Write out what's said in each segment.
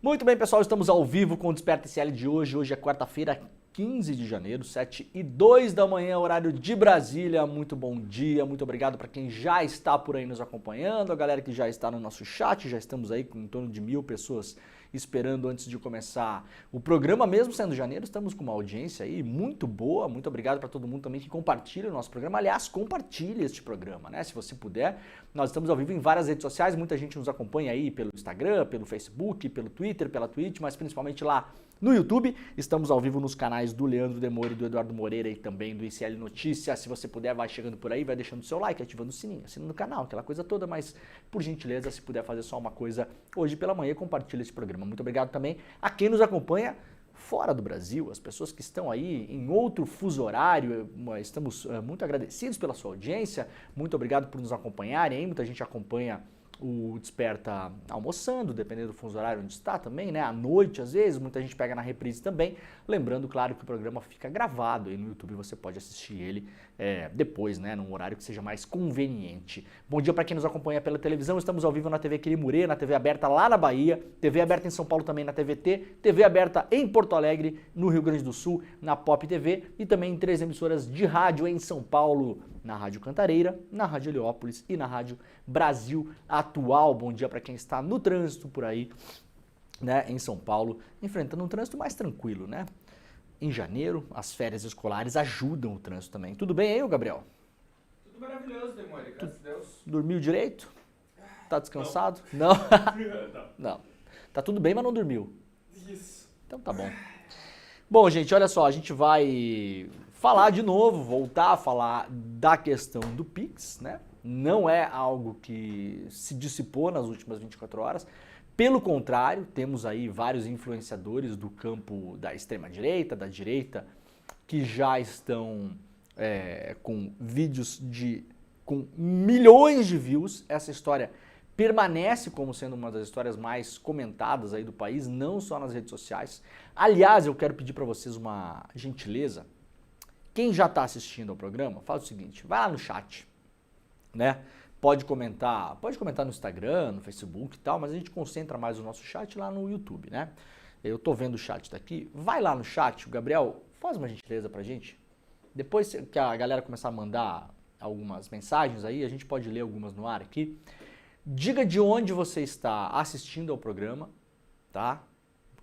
Muito bem, pessoal, estamos ao vivo com o Desperta ICL de hoje. Hoje é quarta-feira, 15 de janeiro, 7h02 da manhã, horário de Brasília. Muito bom dia, muito obrigado para quem já está por aí nos acompanhando, a galera que já está no nosso chat. Já estamos aí com em torno de 1.000 pessoas esperando antes de começar o programa, mesmo sendo janeiro. Estamos com uma audiência aí muito boa. Muito obrigado para todo mundo também que compartilha o nosso programa. Aliás, compartilhe este programa, né? Se você puder. Nós estamos ao vivo em várias redes sociais. Muita gente nos acompanha aí pelo Instagram, pelo Facebook, pelo Twitter, pela Twitch, mas principalmente lá no YouTube. Estamos ao vivo nos canais do Leandro Demore, do Eduardo Moreira e também do ICL Notícias. Se você puder, vai chegando por aí, vai deixando o seu like, ativando o sininho, assinando o canal, aquela coisa toda, mas por gentileza, se puder fazer só uma coisa hoje pela manhã, compartilhe esse programa. Muito obrigado também a quem nos acompanha fora do Brasil, as pessoas que estão aí em outro fuso horário. Estamos muito agradecidos pela sua audiência. Muito obrigado por nos acompanharem aí. Muita gente acompanha o Desperta almoçando, dependendo do fuso horário onde está também, né? À noite, às vezes, muita gente pega na reprise também. Lembrando, claro, que o programa fica gravado aí no YouTube, você pode assistir ele depois, né? Num horário que seja mais conveniente. Bom dia para quem nos acompanha pela televisão. Estamos ao vivo na TV Quirimurê, na TV aberta lá na Bahia, TV aberta em São Paulo também na TVT, TV aberta em Porto Alegre, no Rio Grande do Sul, na Pop TV e também em 3 emissoras de rádio em São Paulo, na Rádio Cantareira, na Rádio Heliópolis e na Rádio Brasil Atual. Bom dia para quem está no trânsito por aí, né, em São Paulo, enfrentando um trânsito mais tranquilo, né? Em janeiro, as férias escolares ajudam o trânsito também. Tudo bem aí, Gabriel? Tudo maravilhoso, Demore, graças a Deus. Dormiu direito? Tá descansado? Não. Não. Tá tudo bem, mas não dormiu. Isso. Então tá bom. Bom, gente, olha só, a gente vai falar de novo, voltar a falar da questão do Pix, né? Não é algo que se dissipou nas últimas 24 horas. Pelo contrário, temos aí vários influenciadores do campo da extrema-direita, da direita, que já estão com vídeos com milhões de views. Essa história permanece como sendo uma das histórias mais comentadas aí do país, não só nas redes sociais. Aliás, eu quero pedir para vocês uma gentileza. Quem já está assistindo ao programa, faz o seguinte, vai lá no chat, né? Pode comentar no Instagram, no Facebook e tal, mas a gente concentra mais o nosso chat lá no YouTube, né? Eu tô vendo o chat daqui, vai lá no chat, o Gabriel, faz uma gentileza pra gente. Depois que a galera começar a mandar algumas mensagens aí, a gente pode ler algumas no ar aqui. Diga de onde você está assistindo ao programa, tá?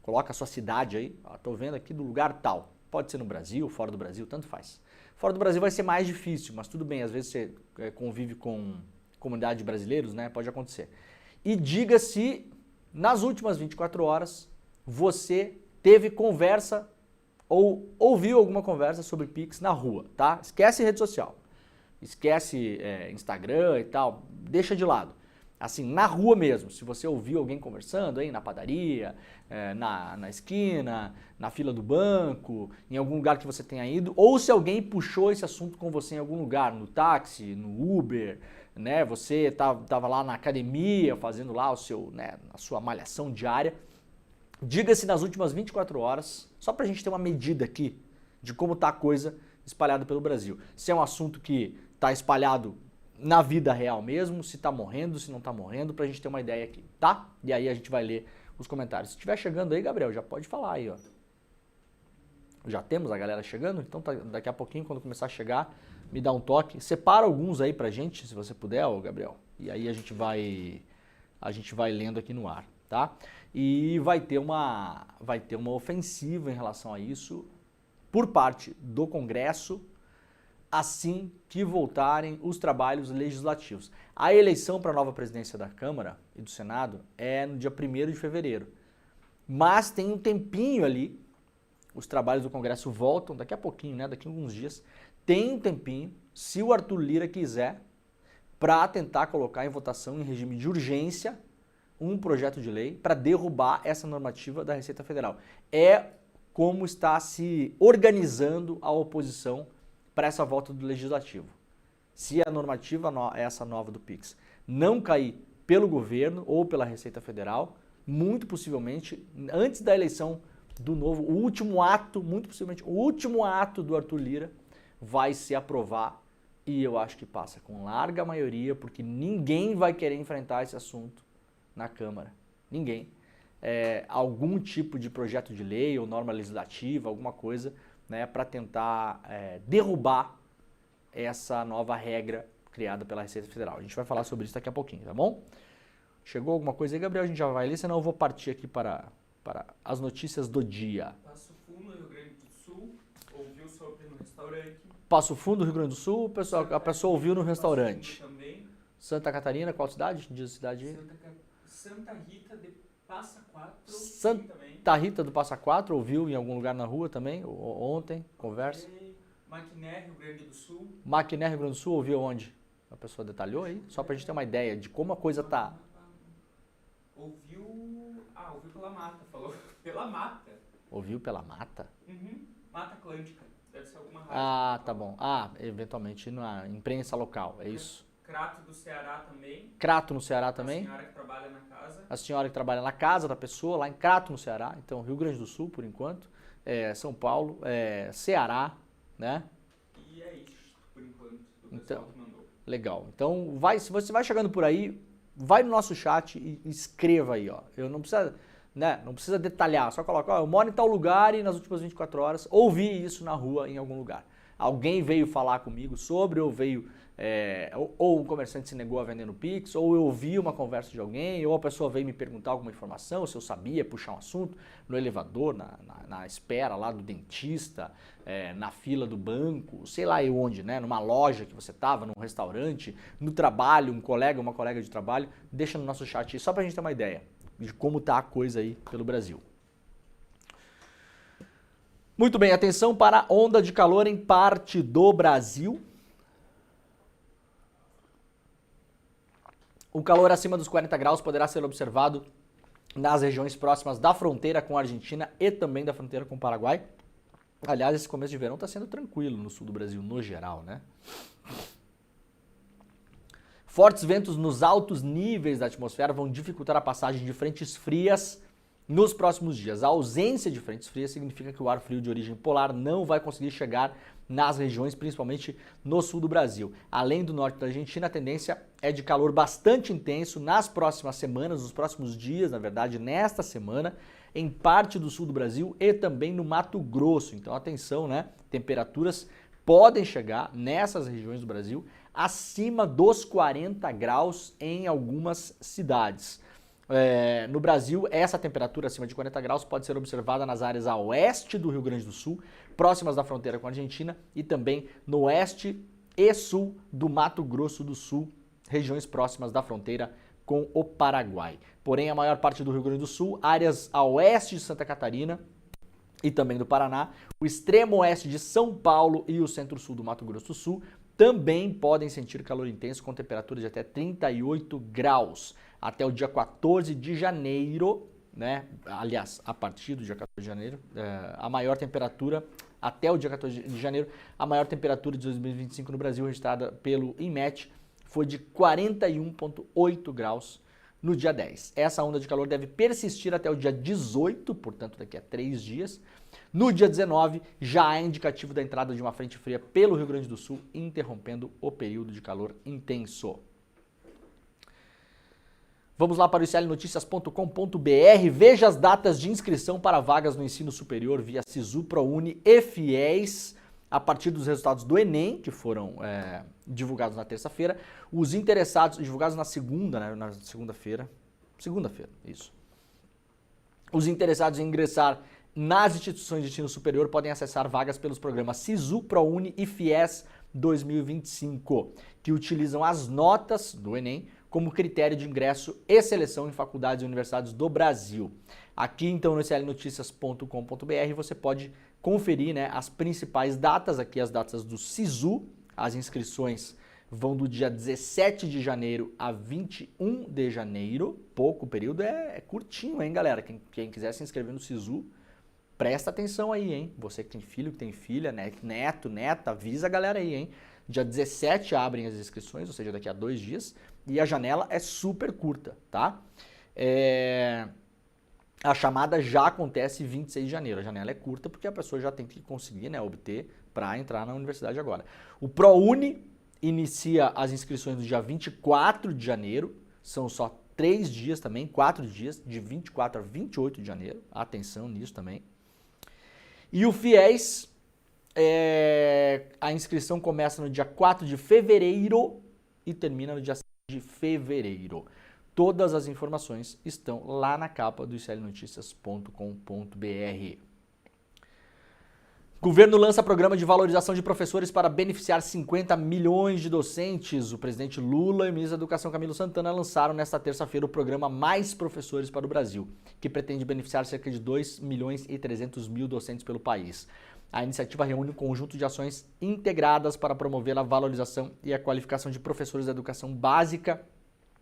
Coloca a sua cidade aí, ó, tô vendo aqui do lugar tal. Pode ser no Brasil, fora do Brasil, tanto faz. Fora do Brasil vai ser mais difícil, mas tudo bem, às vezes você convive com comunidade de brasileiros, né? Pode acontecer. E diga se nas últimas 24 horas você teve conversa ou ouviu alguma conversa sobre Pix na rua, tá? Esquece rede social, esquece Instagram e tal, deixa de lado. Assim, na rua mesmo, se você ouviu alguém conversando aí na padaria, na esquina, na fila do banco, em algum lugar que você tenha ido, ou se alguém puxou esse assunto com você em algum lugar, no táxi, no Uber, né? Você estava lá na academia fazendo lá a sua malhação diária. Diga-se nas últimas 24 horas, só para a gente ter uma medida aqui de como está a coisa espalhada pelo Brasil. Se é um assunto que está espalhado na vida real mesmo, se tá morrendo, se não tá morrendo, pra gente ter uma ideia aqui, tá? E aí a gente vai ler os comentários. Se estiver chegando aí, Gabriel, já pode falar aí, ó. Já temos a galera chegando, então daqui a pouquinho, quando começar a chegar, me dá um toque. Separa alguns aí pra gente, se você puder, ó, Gabriel. E aí a gente vai lendo aqui no ar, tá? E vai ter uma ofensiva em relação a isso por parte do Congresso, assim que voltarem os trabalhos legislativos. A eleição para a nova presidência da Câmara e do Senado é no dia 1º de fevereiro. Mas tem um tempinho ali, os trabalhos do Congresso voltam daqui a pouquinho, né? Daqui a alguns dias. Tem um tempinho, se o Arthur Lira quiser, para tentar colocar em votação em regime de urgência um projeto de lei para derrubar essa normativa da Receita Federal. É como está se organizando a oposição para essa volta do Legislativo. Se a normativa, essa nova do Pix, não cair pelo governo ou pela Receita Federal, muito possivelmente, antes da eleição do novo, o último ato, muito possivelmente, o último ato do Arthur Lira vai se aprovar, e eu acho que passa com larga maioria, porque ninguém vai querer enfrentar esse assunto na Câmara. Ninguém. algum tipo de projeto de lei ou norma legislativa, alguma coisa, né, para tentar derrubar essa nova regra criada pela Receita Federal. A gente vai falar sobre isso daqui a pouquinho, tá bom? Chegou alguma coisa aí, Gabriel? A gente já vai ler, senão eu vou partir aqui para as notícias do dia. Passo Fundo, Rio Grande do Sul, ouviu sobre no restaurante. Passo Fundo, Rio Grande do Sul, a pessoa ouviu no restaurante. Passo Fundo também. Santa Catarina, qual cidade? Diz a cidade aí. Santa Rita de Passa Quatro. Santa também. Rita do Passa Quatro, ouviu em algum lugar na rua também, ontem, conversa. Maquiné, Rio Grande do Sul. Maquiné, Rio Grande do Sul, ouviu onde? A pessoa detalhou aí? Só pra gente ter uma ideia de como a coisa tá. Ouviu pela mata, falou. Pela mata. Ouviu pela mata? Uhum. Mata Atlântica. Deve ser alguma rádio. Ah, tá bom. Ah, eventualmente na imprensa local, é isso? Crato do Ceará também. Crato no Ceará também? A senhora que trabalha na casa. A senhora que trabalha na casa da pessoa, lá em Crato no Ceará. Então, Rio Grande do Sul, por enquanto. São Paulo, Ceará, né? E é isso, por enquanto, do pessoal Então, que mandou. legal. Então, se você vai chegando por aí, vai no nosso chat e escreva aí, ó. Eu não precisa, né, não precisa detalhar, só coloca, ó, eu moro em tal lugar e nas últimas 24 horas ouvi isso na rua em algum lugar. Alguém veio falar comigo sobre, ou veio, ou um comerciante se negou a vender no Pix, ou eu ouvi uma conversa de alguém, ou a pessoa veio me perguntar alguma informação, se eu sabia puxar um assunto no elevador, na espera lá do dentista, na fila do banco, sei lá eu onde, né? Numa loja que você estava, num restaurante, no trabalho, um colega, uma colega de trabalho, deixa no nosso chat aí, só pra gente ter uma ideia de como tá a coisa aí pelo Brasil. Muito bem, atenção para a onda de calor em parte do Brasil. O calor acima dos 40 graus poderá ser observado nas regiões próximas da fronteira com a Argentina e também da fronteira com o Paraguai. Aliás, esse começo de verão está sendo tranquilo no sul do Brasil, no geral, né? Fortes ventos nos altos níveis da atmosfera vão dificultar a passagem de frentes frias nos próximos dias. A ausência de frentes frias significa que o ar frio de origem polar não vai conseguir chegar nas regiões, principalmente no sul do Brasil. Além do norte da Argentina, a tendência é de calor bastante intenso nas próximas semanas, nos próximos dias, na verdade, nesta semana, em parte do sul do Brasil e também no Mato Grosso. Então, atenção, né? Temperaturas podem chegar nessas regiões do Brasil acima dos 40 graus em algumas cidades. No Brasil, essa temperatura acima de 40 graus pode ser observada nas áreas a oeste do Rio Grande do Sul, próximas da fronteira com a Argentina, e também no oeste e sul do Mato Grosso do Sul, regiões próximas da fronteira com o Paraguai. Porém, a maior parte do Rio Grande do Sul, áreas a oeste de Santa Catarina e também do Paraná, o extremo oeste de São Paulo e o centro-sul do Mato Grosso do Sul também podem sentir calor intenso com temperaturas de até 38 graus. Até o dia 14 de janeiro, né? Aliás, a partir do dia 14 de janeiro, a maior temperatura, até o dia 14 de janeiro, a maior temperatura de 2025 no Brasil registrada pelo INMET foi de 41,8 graus no dia 10. Essa onda de calor deve persistir até o dia 18, portanto daqui a 3 dias. No dia 19, já há indicativo da entrada de uma frente fria pelo Rio Grande do Sul, interrompendo o período de calor intenso. Vamos lá para o iclnoticias.com.br, veja as datas de inscrição para vagas no ensino superior via Sisu, ProUni e FIES, a partir dos resultados do Enem, que foram divulgados na terça-feira. Os interessados, divulgados na segunda, né, na segunda-feira, isso. Os interessados em ingressar nas instituições de ensino superior podem acessar vagas pelos programas Sisu, ProUni e FIES 2025, que utilizam as notas do Enem como critério de ingresso e seleção em faculdades e universidades do Brasil. Aqui, então, no iclnoticias.com.br você pode conferir, né, as principais datas, aqui as datas do Sisu. As inscrições vão do dia 17 de janeiro a 21 de janeiro. Pouco período, é curtinho, hein, galera? Quem quiser se inscrever no Sisu, presta atenção aí, hein? Você que tem filho, que tem filha, neto, neta, avisa a galera aí, hein? Dia 17 abrem as inscrições, ou seja, daqui a 2 dias, e a janela é super curta, tá? A chamada já acontece 26 de janeiro, a janela é curta porque a pessoa já tem que conseguir, né, obter para entrar na universidade agora. O ProUni inicia as inscrições no dia 24 de janeiro, são só 3 dias também, 4 dias, de 24 a 28 de janeiro. Atenção nisso também. E o FIES, a inscrição começa no dia 4 de fevereiro e termina no dia 6 de fevereiro. Todas as informações estão lá na capa do iclnoticias.com.br. Governo lança programa de valorização de professores para beneficiar 50 milhões de docentes. O presidente Lula e o ministro da Educação Camilo Santana lançaram nesta terça-feira o programa Mais Professores para o Brasil, que pretende beneficiar cerca de 2 milhões e 300 mil docentes pelo país. A iniciativa reúne um conjunto de ações integradas para promover a valorização e a qualificação de professores da educação básica,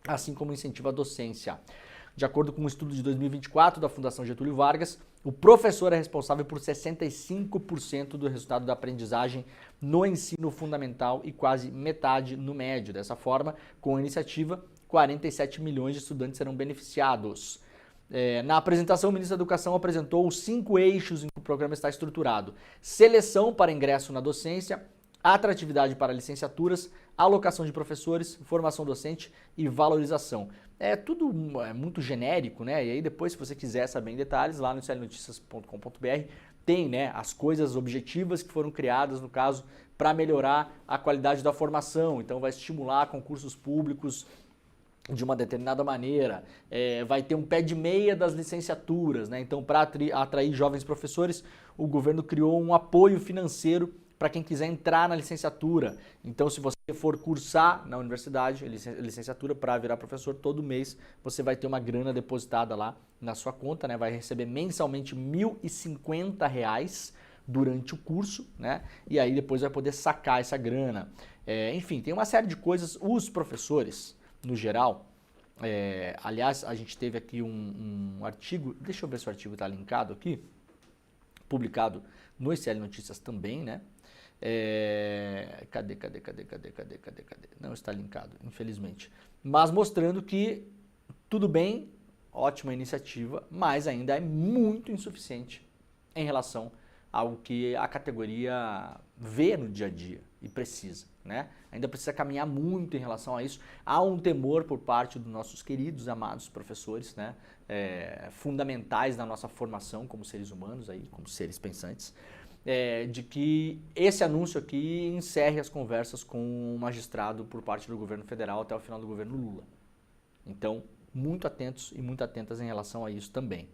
assim como incentiva a docência. De acordo com um estudo de 2024 da Fundação Getúlio Vargas, o professor é responsável por 65% do resultado da aprendizagem no ensino fundamental e quase metade no médio. Dessa forma, com a iniciativa, 47 milhões de estudantes serão beneficiados. Na apresentação, o ministro da Educação apresentou os 5 eixos em que o programa está estruturado: seleção para ingresso na docência, atratividade para licenciaturas, alocação de professores, formação docente e valorização. É tudo muito genérico, né? E aí depois, se você quiser saber em detalhes, lá no iclnoticias.com.br tem, né, as coisas objetivas que foram criadas, no caso, para melhorar a qualidade da formação. Então vai estimular concursos públicos de uma determinada maneira, vai ter um pé de meia das licenciaturas, né? Então, para atrair jovens professores, o governo criou um apoio financeiro para quem quiser entrar na licenciatura. Então, se você for cursar na universidade, licenciatura para virar professor, todo mês você vai ter uma grana depositada lá na sua conta, né? Vai receber mensalmente R$ 1.050 durante o curso, né? E aí depois vai poder sacar essa grana. Enfim, tem uma série de coisas. Os professores, no geral, aliás, a gente teve aqui um artigo, deixa eu ver se o artigo está linkado aqui, publicado no ICL Notícias também, né? Cadê? Não está linkado, infelizmente. Mas mostrando que tudo bem, ótima iniciativa, mas ainda é muito insuficiente em relação ao que a categoria vê no dia a dia e precisa, né? Ainda precisa caminhar muito em relação a isso. Há um temor por parte dos nossos queridos, amados professores, né? Fundamentais na nossa formação como seres humanos, aí, como seres pensantes, de que esse anúncio aqui encerre as conversas com o magistrado por parte do governo federal até o final do governo Lula. Então, muito atentos e muito atentas em relação a isso também.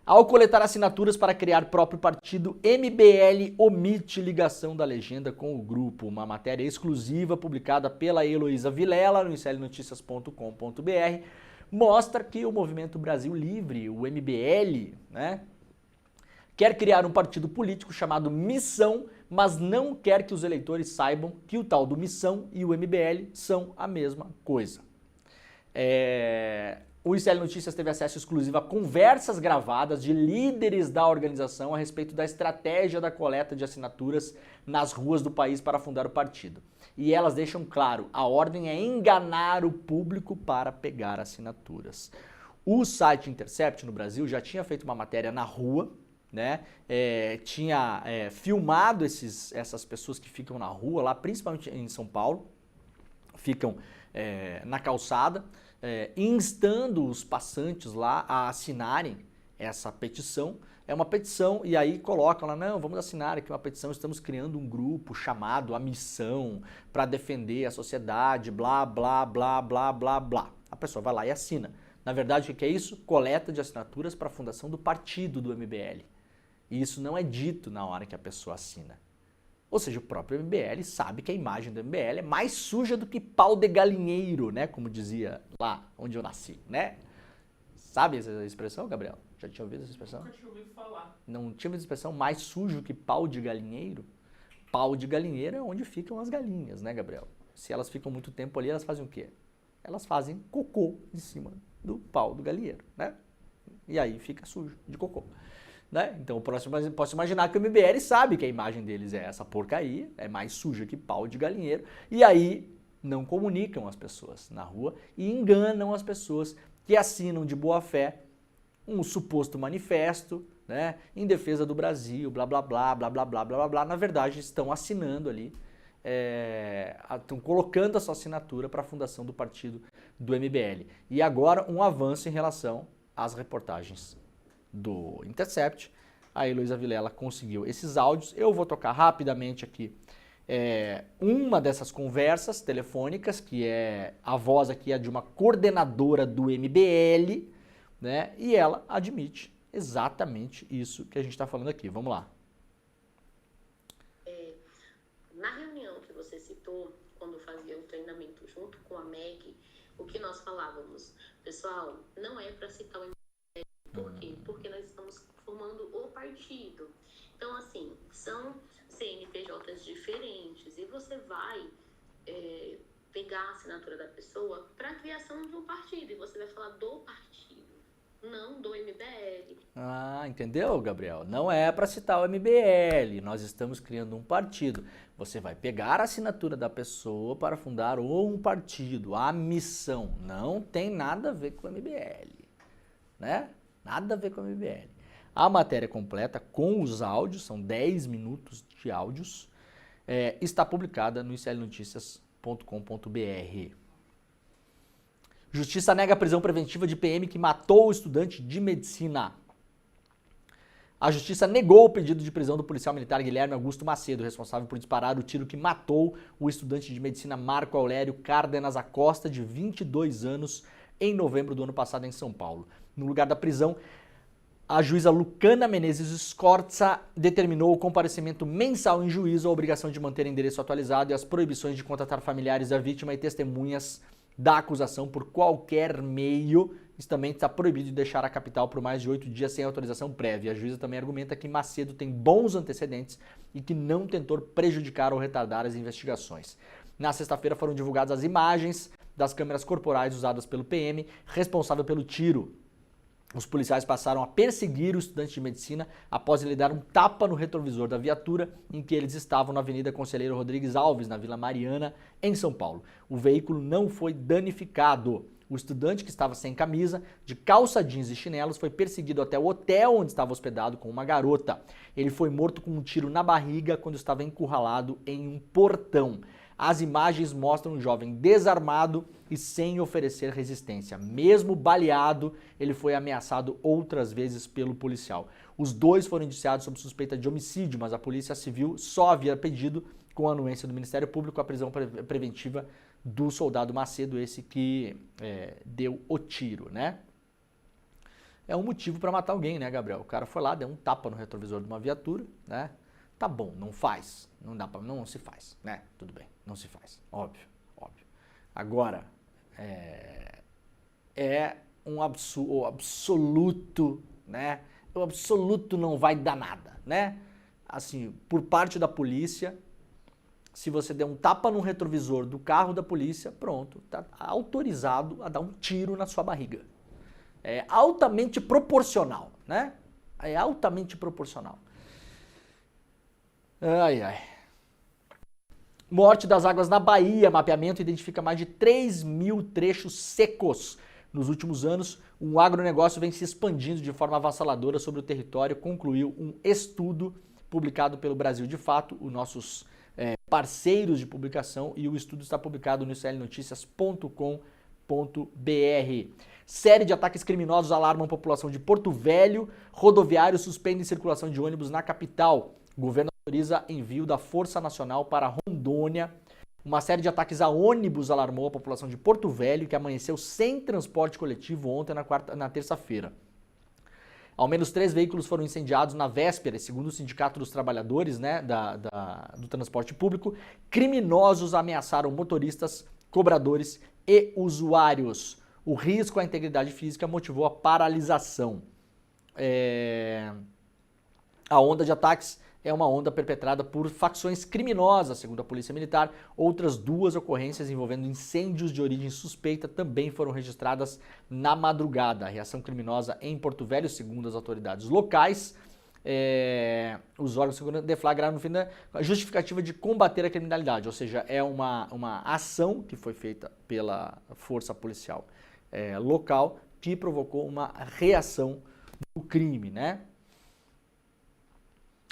Ao coletar assinaturas para criar próprio partido, MBL omite ligação da legenda com o grupo. Uma matéria exclusiva publicada pela Heloísa Vilela no iclnoticias.com.br mostra que o Movimento Brasil Livre, o MBL, né, quer criar um partido político chamado Missão, mas não quer que os eleitores saibam que o tal do Missão e o MBL são a mesma coisa. O ICL Notícias teve acesso exclusivo a conversas gravadas de líderes da organização a respeito da estratégia da coleta de assinaturas nas ruas do país para fundar o partido. E elas deixam claro, a ordem é enganar o público para pegar assinaturas. O site Intercept no Brasil já tinha feito uma matéria na rua, né? Tinha filmado essas pessoas que ficam na rua, lá principalmente em São Paulo, ficam na calçada, instando os passantes lá a assinarem essa petição. É uma petição e aí colocam lá, não, vamos assinar aqui uma petição, estamos criando um grupo chamado A Missão para defender a sociedade, blá, blá, blá, blá, blá, blá. A pessoa vai lá e assina. Na verdade, o que é isso? Coleta de assinaturas para a fundação do partido do MBL. E isso não é dito na hora que a pessoa assina. Ou seja, o próprio MBL sabe que a imagem do MBL é mais suja do que pau de galinheiro, né? Como dizia lá onde eu nasci, né? Sabe essa expressão, Gabriel? Já tinha ouvido essa expressão? Nunca tinha ouvido falar. Não tinha ouvido essa expressão mais sujo que pau de galinheiro? Pau de galinheiro é onde ficam as galinhas, né, Gabriel? Se elas ficam muito tempo ali, elas fazem o quê? Elas fazem cocô em cima do pau do galinheiro, né? E aí fica sujo de cocô. Né? Então, posso imaginar que o MBL sabe que a imagem deles é essa porcaria, é mais suja que pau de galinheiro, e aí não comunicam as pessoas na rua e enganam as pessoas que assinam de boa fé um suposto manifesto, né, em defesa do Brasil, blá, blá, blá, blá, blá, blá, blá, blá, blá. Na verdade, estão assinando ali estão colocando a sua assinatura para a fundação do partido do MBL. E agora um avanço em relação às reportagens do Intercept. A Heloísa Vilela conseguiu esses áudios. Eu vou tocar rapidamente aqui uma dessas conversas telefônicas, que a voz aqui é de uma coordenadora do MBL, né? E ela admite exatamente isso que a gente está falando aqui. Vamos lá. Na reunião que você citou, quando fazia o treinamento junto com a Meg, o que nós falávamos, pessoal, não é para citar o MBL. Por quê? Porque nós estamos formando o partido. Então, assim, são CNPJs diferentes e você vai pegar a assinatura da pessoa para a criação de um partido e você vai falar do partido, não do MBL. Ah, entendeu, Gabriel? Não é para citar o MBL, nós estamos criando um partido. Você vai pegar a assinatura da pessoa para fundar um partido, a missão. Não tem nada a ver com o MBL, né? Nada a ver com o MBL. A matéria completa com os áudios, são 10 minutos de áudios, está publicada no iclnoticias.com.br. Justiça nega a prisão preventiva de PM que matou o estudante de medicina. A Justiça negou o pedido de prisão do policial militar Guilherme Augusto Macedo, responsável por disparar o tiro que matou o estudante de medicina Marco Aurélio Cárdenas Acosta, de 22 anos, em novembro do ano passado em São Paulo. No lugar da prisão, a juíza Lucana Menezes Scorza determinou o comparecimento mensal em juízo, a obrigação de manter endereço atualizado e as proibições de contatar familiares da vítima e testemunhas da acusação por qualquer meio. Isso também está proibido de deixar a capital por mais de 8 dias sem autorização prévia. A juíza também argumenta que Macedo tem bons antecedentes e que não tentou prejudicar ou retardar as investigações. Na sexta-feira foram divulgadas as imagens das câmeras corporais usadas pelo PM, responsável pelo tiro. Os policiais passaram a perseguir o estudante de medicina após ele dar um tapa no retrovisor da viatura em que eles estavam na Avenida Conselheiro Rodrigues Alves, na Vila Mariana, em São Paulo. O veículo não foi danificado. O estudante, que estava sem camisa, de calça jeans e chinelos, foi perseguido até o hotel onde estava hospedado com uma garota. Ele foi morto com um tiro na barriga quando estava encurralado em um portão. As imagens mostram um jovem desarmado e sem oferecer resistência. Mesmo baleado, ele foi ameaçado outras vezes pelo policial. Os dois foram indiciados sob suspeita de homicídio, mas a Polícia Civil só havia pedido, com a anuência do Ministério Público, a prisão preventiva do soldado Macedo, esse que deu o tiro, né? É um motivo para matar alguém, né, Gabriel? O cara foi lá, deu um tapa no retrovisor de uma viatura, né? Tá bom, não faz, não se faz, né? Tudo bem, não se faz, óbvio. Agora, um absoluto, né? O absoluto não vai dar nada, né? Assim, por parte da polícia, se você der um tapa no retrovisor do carro da polícia, pronto, tá autorizado a dar um tiro na sua barriga. É altamente proporcional, né? É altamente proporcional. Ai. Morte das águas na Bahia. Mapeamento identifica mais de 3 mil trechos secos. Nos últimos anos, o agronegócio vem se expandindo de forma avassaladora sobre o território, concluiu um estudo publicado pelo Brasil de Fato, os nossos parceiros de publicação, e o estudo está publicado no iclnoticias.com.br. Série de ataques criminosos alarmam a população de Porto Velho. Rodoviários suspendem circulação de ônibus na capital. O governo autoriza envio da Força Nacional para Rondônia. Uma série de ataques a ônibus alarmou a população de Porto Velho, que amanheceu sem transporte coletivo ontem, na terça-feira. Ao menos 3 veículos foram incendiados na véspera, segundo o Sindicato dos Trabalhadores, né, do transporte público. Criminosos ameaçaram motoristas, cobradores e usuários. O risco à integridade física motivou a paralisação. A onda de ataques é uma onda perpetrada por facções criminosas, segundo a Polícia Militar. Outras 2 ocorrências envolvendo incêndios de origem suspeita também foram registradas na madrugada. A reação criminosa em Porto Velho, segundo as autoridades locais, os órgãos de segurança deflagraram no fim da justificativa de combater a criminalidade, ou seja, é uma ação que foi feita pela força policial local que provocou uma reação do crime, né?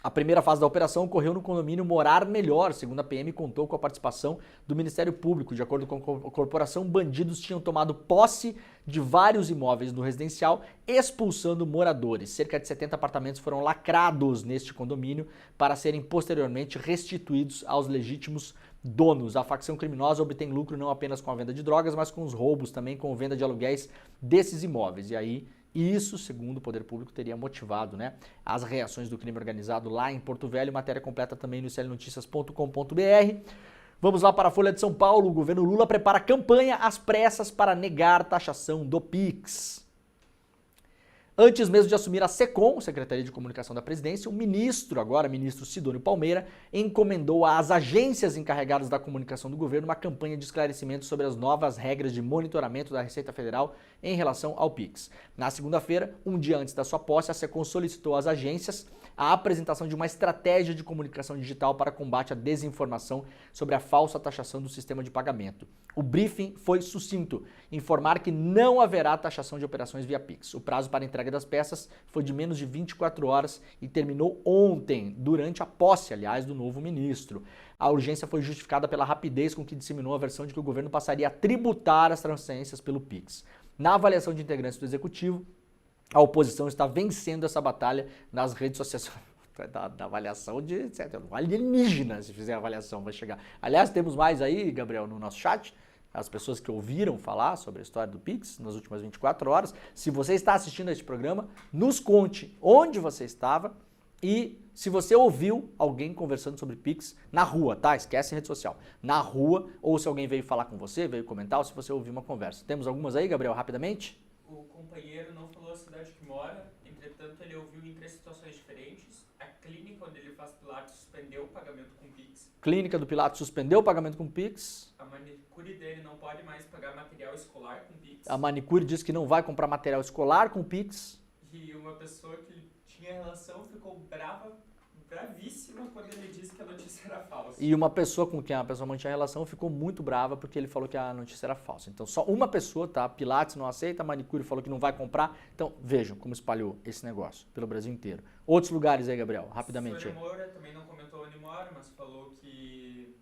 A primeira fase da operação ocorreu no condomínio Morar Melhor. Segundo a PM, contou com a participação do Ministério Público. De acordo com a corporação, bandidos tinham tomado posse de vários imóveis no residencial, expulsando moradores. Cerca de 70 apartamentos foram lacrados neste condomínio para serem posteriormente restituídos aos legítimos donos. A facção criminosa obtém lucro não apenas com a venda de drogas, mas com os roubos também, com a venda de aluguéis desses imóveis. E aí, isso, segundo o Poder Público, teria motivado, né, as reações do crime organizado lá em Porto Velho. Matéria completa também no iclnoticias.com.br. Vamos lá para a Folha de São Paulo. O governo Lula prepara campanha às pressas para negar taxação do Pix. Antes mesmo de assumir a SECOM, Secretaria de Comunicação da Presidência, o ministro Sidônio Palmeira, encomendou às agências encarregadas da comunicação do governo uma campanha de esclarecimento sobre as novas regras de monitoramento da Receita Federal em relação ao Pix. Na segunda-feira, um dia antes da sua posse, a SECOM solicitou às agências a apresentação de uma estratégia de comunicação digital para combate à desinformação sobre a falsa taxação do sistema de pagamento. O briefing foi sucinto: informar que não haverá taxação de operações via Pix. O prazo para entrega das peças foi de menos de 24 horas e terminou ontem, durante a posse, aliás, do novo ministro. A urgência foi justificada pela rapidez com que disseminou a versão de que o governo passaria a tributar as transferências pelo Pix. Na avaliação de integrantes do Executivo, a oposição está vencendo essa batalha nas redes sociais. Da avaliação de alienígena, se fizer a avaliação, vai chegar. Aliás, temos mais aí, Gabriel, no nosso chat, as pessoas que ouviram falar sobre a história do Pix nas últimas 24 horas. Se você está assistindo a este programa, nos conte onde você estava e se você ouviu alguém conversando sobre Pix na rua, tá? Esquece a rede social. Na rua, ou se alguém veio falar com você, veio comentar, ou se você ouviu uma conversa. Temos algumas aí, Gabriel, rapidamente? O companheiro não falou a cidade que mora, entretanto ele ouviu em 3 situações diferentes. A clínica onde ele faz Pilates suspendeu o pagamento com Pix. Clínica do Pilates suspendeu o pagamento com Pix. A manicure dele não pode mais pagar material escolar com Pix. A manicure diz que não vai comprar material escolar com Pix. E uma pessoa que tinha relação ficou bravíssima quando ele disse que a notícia era falsa. E uma pessoa com quem a pessoa mantinha relação ficou muito brava porque ele falou que a notícia era falsa. Então só uma pessoa, tá? Pilates não aceita, a manicure falou que não vai comprar. Então vejam como espalhou esse negócio pelo Brasil inteiro. Outros lugares aí, Gabriel, rapidamente. Sônia Moura também não comentou a Unimora, mas falou que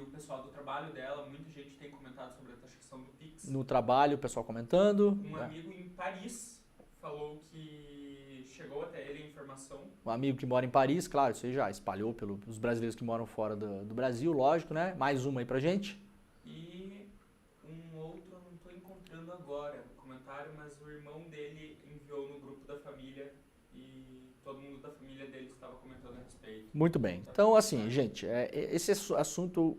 o pessoal do trabalho dela, muita gente tem comentado sobre a taxação do Pix. No trabalho, o pessoal comentando. Um amigo em Paris falou que chegou até ele a informação. Um amigo que mora em Paris, claro, isso aí já espalhou pelos brasileiros que moram fora do Brasil, lógico, né? Mais uma aí pra gente. E um outro, eu não estou encontrando agora o comentário, mas o irmão dele enviou no grupo da família e todo mundo da família dele estava comentando a respeito. Muito bem. Então, assim, gente, esse assunto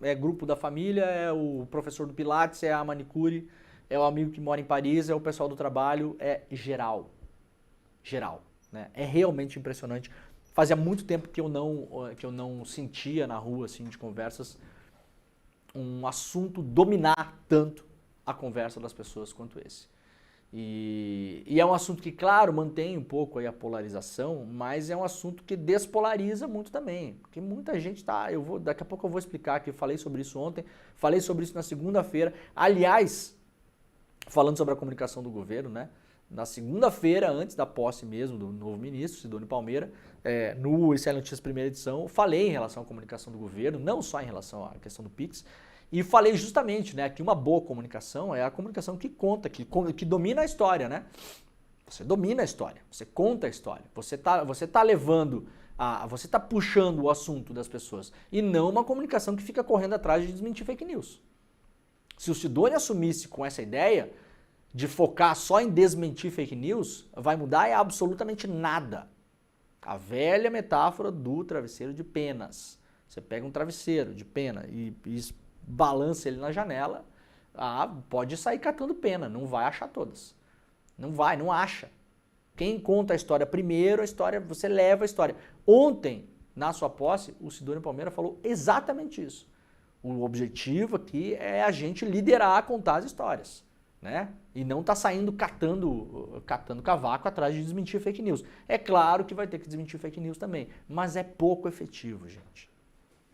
é grupo da família, é o professor do Pilates, é a manicure, é o amigo que mora em Paris, é o pessoal do trabalho, é geral. Geral, né? É realmente impressionante. Fazia muito tempo que eu não sentia na rua, assim, de conversas, um assunto dominar tanto a conversa das pessoas quanto esse. E é um assunto que, claro, mantém um pouco aí a polarização, mas é um assunto que despolariza muito também, porque muita gente daqui a pouco eu vou explicar que eu falei sobre isso ontem, falei sobre isso na segunda-feira. Aliás, falando sobre a comunicação do governo, né? Na segunda-feira, antes da posse mesmo do novo ministro, Sidônio Palmeira, no ICL Notícias Primeira Edição, eu falei em relação à comunicação do governo, não só em relação à questão do Pix, e falei justamente, né, que uma boa comunicação é a comunicação que conta, que domina a história, né? Você domina a história, você conta a história, você tá levando, você tá puxando o assunto das pessoas, e não uma comunicação que fica correndo atrás de desmentir fake news. Se o Sidônio assumisse com essa ideia de focar só em desmentir fake news, vai mudar absolutamente nada. A velha metáfora do travesseiro de penas. Você pega um travesseiro de pena e balança ele na janela, pode sair catando pena, não vai achar todas. Não acha. Quem conta a história primeiro, você leva a história. Ontem, na sua posse, o Sidônio Palmeira falou exatamente isso. O objetivo aqui é a gente liderar a contar as histórias, né? E não tá saindo catando cavaco atrás de desmentir fake news. É claro que vai ter que desmentir fake news também, mas é pouco efetivo, gente.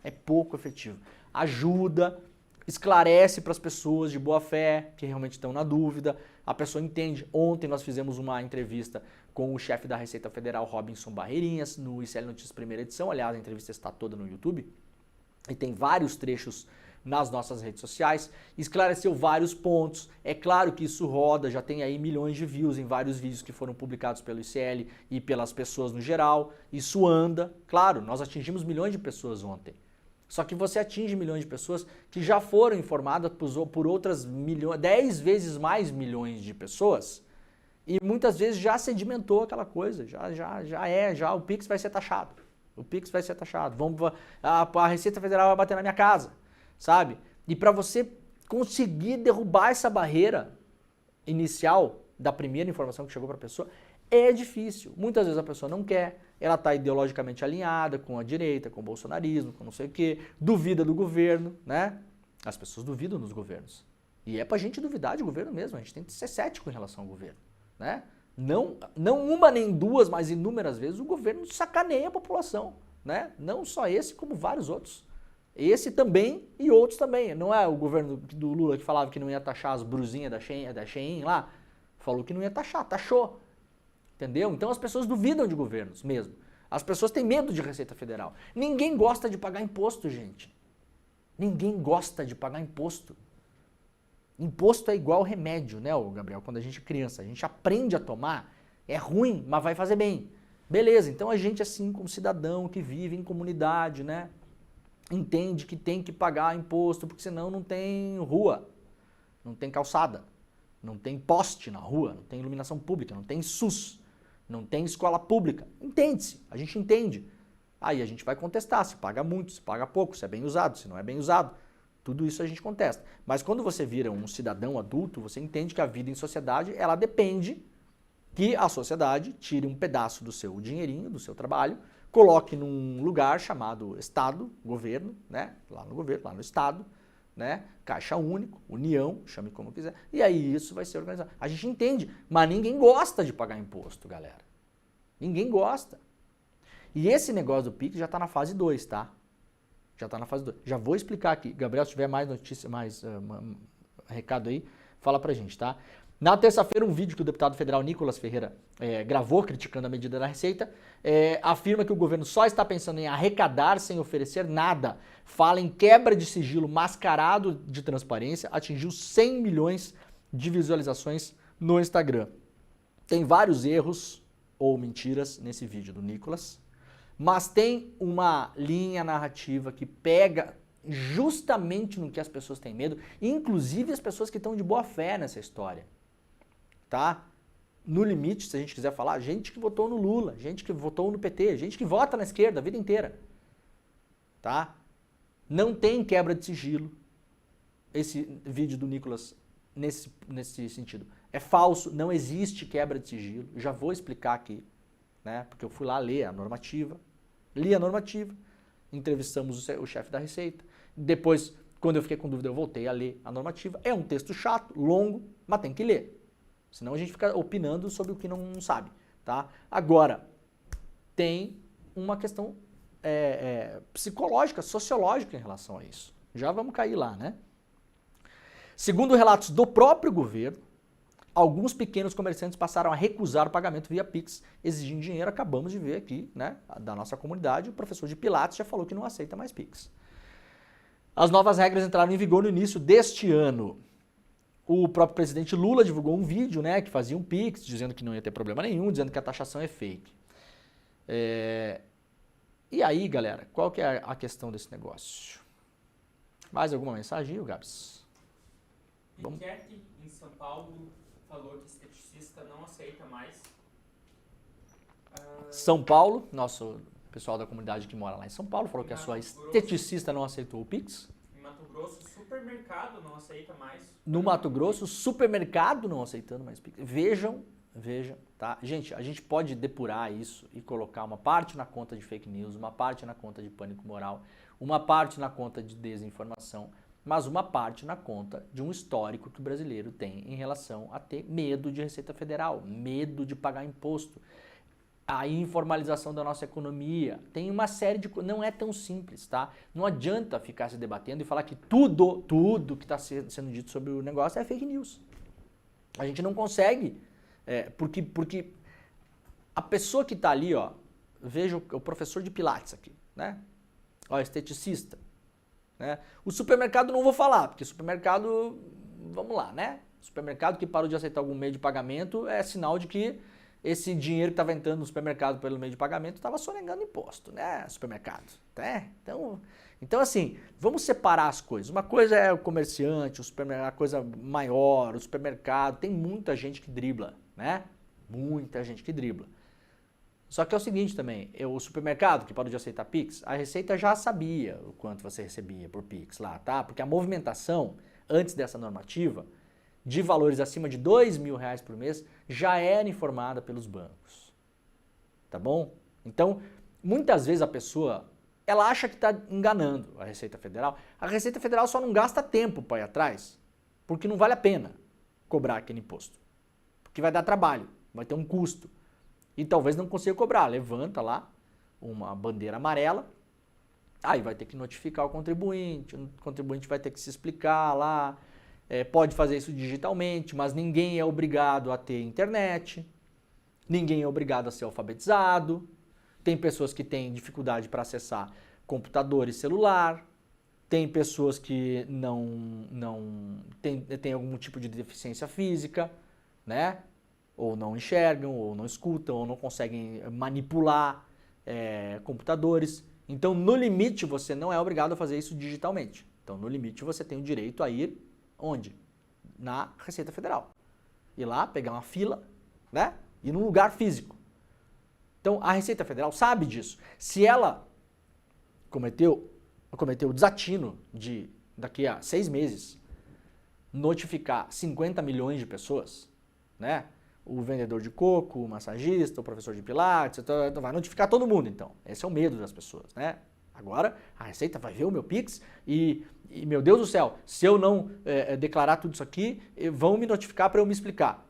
É pouco efetivo. Ajuda, esclarece para as pessoas de boa fé, que realmente estão na dúvida, a pessoa entende. Ontem nós fizemos uma entrevista com o chefe da Receita Federal, Robinson Barreirinhas, no ICL Notícias primeira edição, aliás, a entrevista está toda no YouTube, e tem vários trechos nas nossas redes sociais, esclareceu vários pontos. É claro que isso roda, já tem aí milhões de views em vários vídeos que foram publicados pelo ICL e pelas pessoas no geral, isso anda, claro, nós atingimos milhões de pessoas ontem. Só que você atinge milhões de pessoas que já foram informadas por outras 10 vezes mais milhões de pessoas e muitas vezes já sedimentou aquela coisa, já o Pix vai ser taxado. O Pix vai ser taxado. A Receita Federal vai bater na minha casa, sabe? E para você conseguir derrubar essa barreira inicial da primeira informação que chegou para a pessoa, é difícil. Muitas vezes a pessoa não quer, ela está ideologicamente alinhada com a direita, com o bolsonarismo, com não sei o quê, duvida do governo, né? As pessoas duvidam dos governos. E é pra gente duvidar de governo mesmo, a gente tem que ser cético em relação ao governo, né? Não uma nem duas, mas inúmeras vezes o governo sacaneia a população, né? Não só esse, como vários outros. Esse também e outros também. Não é o governo do Lula que falava que não ia taxar as brusinhas da Shein lá? Falou que não ia taxar, taxou. Entendeu? Então as pessoas duvidam de governos mesmo. As pessoas têm medo de Receita Federal. Ninguém gosta de pagar imposto, gente. Ninguém gosta de pagar imposto. Imposto é igual remédio, né, Gabriel? Quando a gente é criança, a gente aprende a tomar, é ruim, mas vai fazer bem. Beleza, então a gente assim, como cidadão que vive em comunidade, né, entende que tem que pagar imposto, porque senão não tem rua, não tem calçada, não tem poste na rua, não tem iluminação pública, não tem SUS, não tem escola pública. Entende-se, a gente entende. Aí a gente vai contestar se paga muito, se paga pouco, se é bem usado, se não é bem usado. Tudo isso a gente contesta. Mas quando você vira um cidadão adulto, você entende que a vida em sociedade, ela depende que a sociedade tire um pedaço do seu dinheirinho, do seu trabalho, coloque num lugar chamado Estado, governo, né? Lá no governo, lá no Estado, né? Caixa único, União, chame como quiser. E aí isso vai ser organizado. A gente entende, mas ninguém gosta de pagar imposto, galera. Ninguém gosta. E esse negócio do Pix já está na fase 2, tá? Já está na fase 2. Já vou explicar aqui. Gabriel, se tiver mais notícia, mais recado aí, fala pra gente, tá? Na terça-feira, um vídeo que o deputado federal Nicolas Ferreira gravou, criticando a medida da Receita, afirma que o governo só está pensando em arrecadar sem oferecer nada. Fala em quebra de sigilo mascarado de transparência, atingiu 100 milhões de visualizações no Instagram. Tem vários erros ou mentiras nesse vídeo do Nicolas, mas tem uma linha narrativa que pega justamente no que as pessoas têm medo, inclusive as pessoas que estão de boa fé nessa história, tá? No limite, se a gente quiser falar, gente que votou no Lula, gente que votou no PT, gente que vota na esquerda a vida inteira, tá? Não tem quebra de sigilo esse vídeo do Nicolas nesse sentido. É falso, não existe quebra de sigilo, já vou explicar aqui. Né? Porque eu fui lá ler a normativa, li a normativa, entrevistamos o chefe da Receita, depois, quando eu fiquei com dúvida, eu voltei a ler a normativa. É um texto chato, longo, mas tem que ler, senão a gente fica opinando sobre o que não sabe. Tá? Agora, tem uma questão psicológica, sociológica em relação a isso. Já vamos cair lá, né? Segundo relatos do próprio governo, alguns pequenos comerciantes passaram a recusar o pagamento via Pix, exigindo dinheiro. Acabamos de ver aqui, né, da nossa comunidade, o professor de Pilates já falou que não aceita mais Pix. As novas regras entraram em vigor no início deste ano. O próprio presidente Lula divulgou um vídeo, né, que fazia um Pix, dizendo que não ia ter problema nenhum, dizendo que a taxação é fake. E aí, galera, qual que é a questão desse negócio? Mais alguma mensagem, Gabs? Piquet, em São Paulo, falou que esteticista não aceita mais. São Paulo, nosso pessoal da comunidade que mora lá em São Paulo, falou que a sua esteticista não aceitou o Pix. Em Mato Grosso, supermercado não aceita mais. No Mato Grosso, supermercado não aceitando mais Pix. Vejam, tá? Gente, a gente pode depurar isso e colocar uma parte na conta de fake news, uma parte na conta de pânico moral, uma parte na conta de desinformação, mas uma parte na conta de um histórico que o brasileiro tem em relação a ter medo de Receita Federal, medo de pagar imposto. a informalização da nossa economia, tem uma série de coisas, não é tão simples, tá? Não adianta ficar se debatendo e falar que tudo que está sendo dito sobre o negócio é fake news. A gente não consegue, porque a pessoa que está ali, ó, veja o professor de Pilates aqui, né? Ó, esteticista, né? O supermercado não vou falar, porque supermercado, vamos lá, né? Supermercado que parou de aceitar algum meio de pagamento é sinal de que esse dinheiro que estava entrando no supermercado pelo meio de pagamento estava sonegando imposto, né? Supermercado, né? Então assim, vamos separar as coisas. Uma coisa é o comerciante, o supermercado, a coisa maior, o supermercado. Tem muita gente que dribla, né? Muita gente que dribla. Só que é o seguinte também, o supermercado que parou de aceitar Pix, a Receita já sabia o quanto você recebia por Pix lá, tá? Porque a movimentação, antes dessa normativa, de valores acima de R$2.000 por mês, já era informada pelos bancos. Tá bom? Então, muitas vezes a pessoa, ela acha que está enganando a Receita Federal. A Receita Federal só não gasta tempo para ir atrás, porque não vale a pena cobrar aquele imposto. Porque vai dar trabalho, vai ter um custo. E talvez não consiga cobrar. Levanta lá uma bandeira amarela, aí vai ter que notificar o contribuinte vai ter que se explicar lá. Pode fazer isso digitalmente, mas ninguém é obrigado a ter internet, ninguém é obrigado a ser alfabetizado, tem pessoas que têm dificuldade para acessar computador e celular, tem pessoas que não tem algum tipo de deficiência física, né? Ou não enxergam, ou não escutam, ou não conseguem manipular computadores. Então, no limite, você não é obrigado a fazer isso digitalmente. Então, no limite, você tem o direito a ir onde? Na Receita Federal. Ir lá, pegar uma fila, né? Ir num lugar físico. Então, a Receita Federal sabe disso. Se ela cometeu o desatino de, daqui a 6 meses, notificar 50 milhões de pessoas, né? O vendedor de coco, o massagista, o professor de pilates, então vai notificar todo mundo, então. Esse é o medo das pessoas, né? Agora, a Receita vai ver o meu Pix e meu Deus do céu, se eu não declarar tudo isso aqui, vão me notificar para eu me explicar.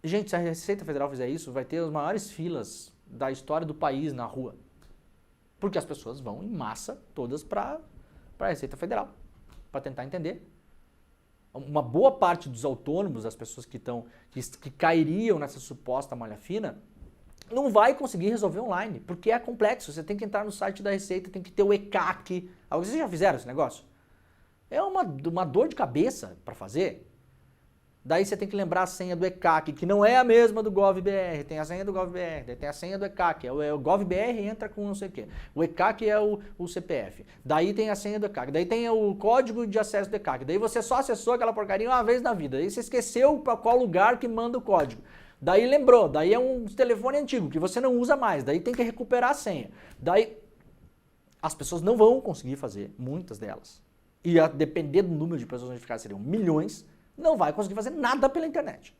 Gente, se a Receita Federal fizer isso, vai ter as maiores filas da história do país na rua. Porque as pessoas vão em massa todas para a Receita Federal, para tentar entender. Uma boa parte dos autônomos, as pessoas que cairiam nessa suposta malha fina, não vai conseguir resolver online, porque é complexo. Você tem que entrar no site da Receita, tem que ter o ECAC. Vocês já fizeram esse negócio? É uma dor de cabeça para fazer. Daí você tem que lembrar a senha do ECAC, que não é a mesma do GovBR. Tem a senha do GovBR, daí tem a senha do ECAC. O GovBR entra com não sei o quê. O ECAC é o CPF. Daí tem a senha do ECAC. Daí tem o código de acesso do ECAC. Daí você só acessou aquela porcaria uma vez na vida. Daí você esqueceu para qual lugar que manda o código. Daí lembrou. Daí é um telefone antigo que você não usa mais. Daí tem que recuperar a senha. Daí as pessoas não vão conseguir fazer, muitas delas. E a depender do número de pessoas notificadas, seriam milhões, não vai conseguir fazer nada pela internet.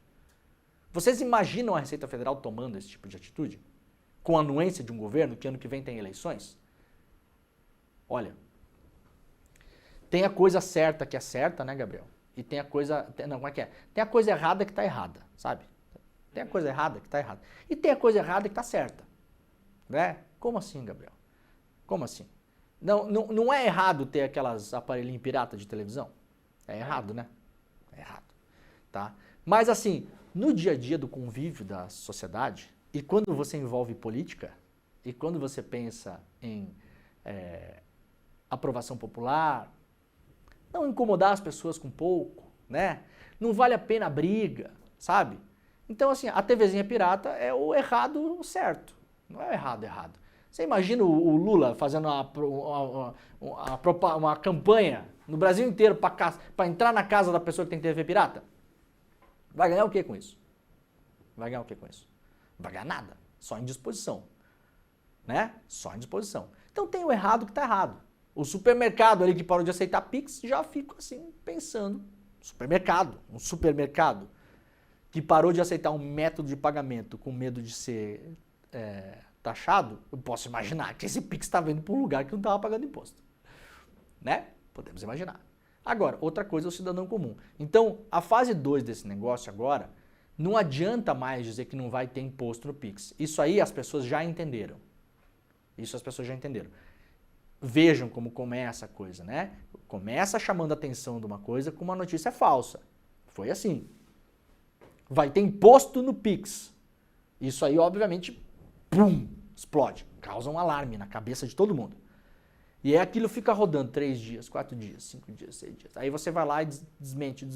Vocês imaginam a Receita Federal tomando esse tipo de atitude? Com a anuência de um governo que ano que vem tem eleições? Olha, tem a coisa certa que é certa, né, Gabriel? E tem a coisa... Não, como é que é? Tem a coisa errada que está errada, sabe? Tem a coisa errada que está errada. E tem a coisa errada que está certa. Né? Como assim, Gabriel? Como assim? Não é errado ter aquelas aparelhinhos pirata de televisão? É errado, né? É errado, tá? Mas assim, no dia a dia do convívio da sociedade, e quando você envolve política, e quando você pensa em aprovação popular, não incomodar as pessoas com pouco, né? Não vale a pena a briga, sabe? Então assim, a TVzinha pirata é o errado certo, não é o errado. Você imagina o Lula fazendo uma campanha no Brasil inteiro para entrar na casa da pessoa que tem TV pirata? Vai ganhar o que com isso? Vai ganhar o que com isso? Não vai ganhar nada, só indisposição. Né? Só indisposição. Então tem o errado que está errado. O supermercado ali que parou de aceitar Pix, já fico assim pensando. Um supermercado que parou de aceitar um método de pagamento com medo de ser taxado, eu posso imaginar que esse Pix está vindo para um lugar que não estava pagando imposto. Né? Podemos imaginar. Agora, outra coisa é o cidadão comum. Então, a fase 2 desse negócio agora Não adianta mais dizer que não vai ter imposto no Pix. Isso aí as pessoas já entenderam. Isso as pessoas já entenderam. Vejam como começa a coisa, né? Começa chamando a atenção de uma coisa com uma notícia falsa. Foi assim. Vai ter imposto no Pix. Isso aí, obviamente, pum, explode. Causa um alarme na cabeça de todo mundo. E aí aquilo fica rodando 3 dias, 4 dias, 5 dias, 6 dias. Aí você vai lá e desmente.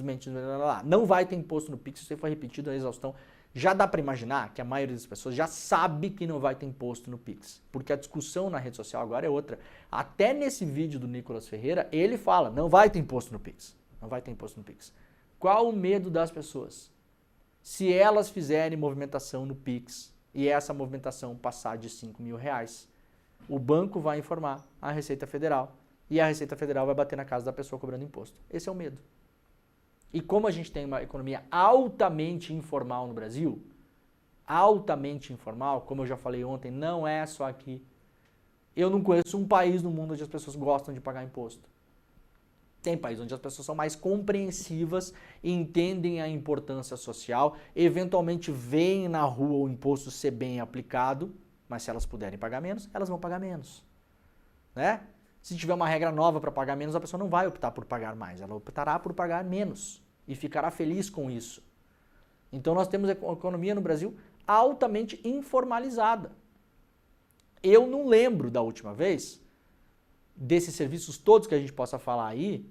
Não vai ter imposto no Pix, isso foi repetido na exaustão. Já dá para imaginar que a maioria das pessoas já sabe que não vai ter imposto no Pix. Porque a discussão na rede social agora é outra. Até nesse vídeo do Nicolas Ferreira, ele fala, não vai ter imposto no Pix. Não vai ter imposto no Pix. Qual o medo das pessoas? Se elas fizerem movimentação no Pix e essa movimentação passar de R$5.000, o banco vai informar a Receita Federal e a Receita Federal vai bater na casa da pessoa cobrando imposto. Esse é o medo. E como a gente tem uma economia altamente informal no Brasil, altamente informal, como eu já falei ontem, não é só aqui. Eu não conheço um país no mundo onde as pessoas gostam de pagar imposto. Tem países onde as pessoas são mais compreensivas, entendem a importância social, eventualmente veem na rua o imposto ser bem aplicado, mas se elas puderem pagar menos, elas vão pagar menos. Né? Se tiver uma regra nova para pagar menos, a pessoa não vai optar por pagar mais, ela optará por pagar menos e ficará feliz com isso. Então nós temos a economia no Brasil altamente informalizada. Eu não lembro da última vez, desses serviços todos que a gente possa falar aí,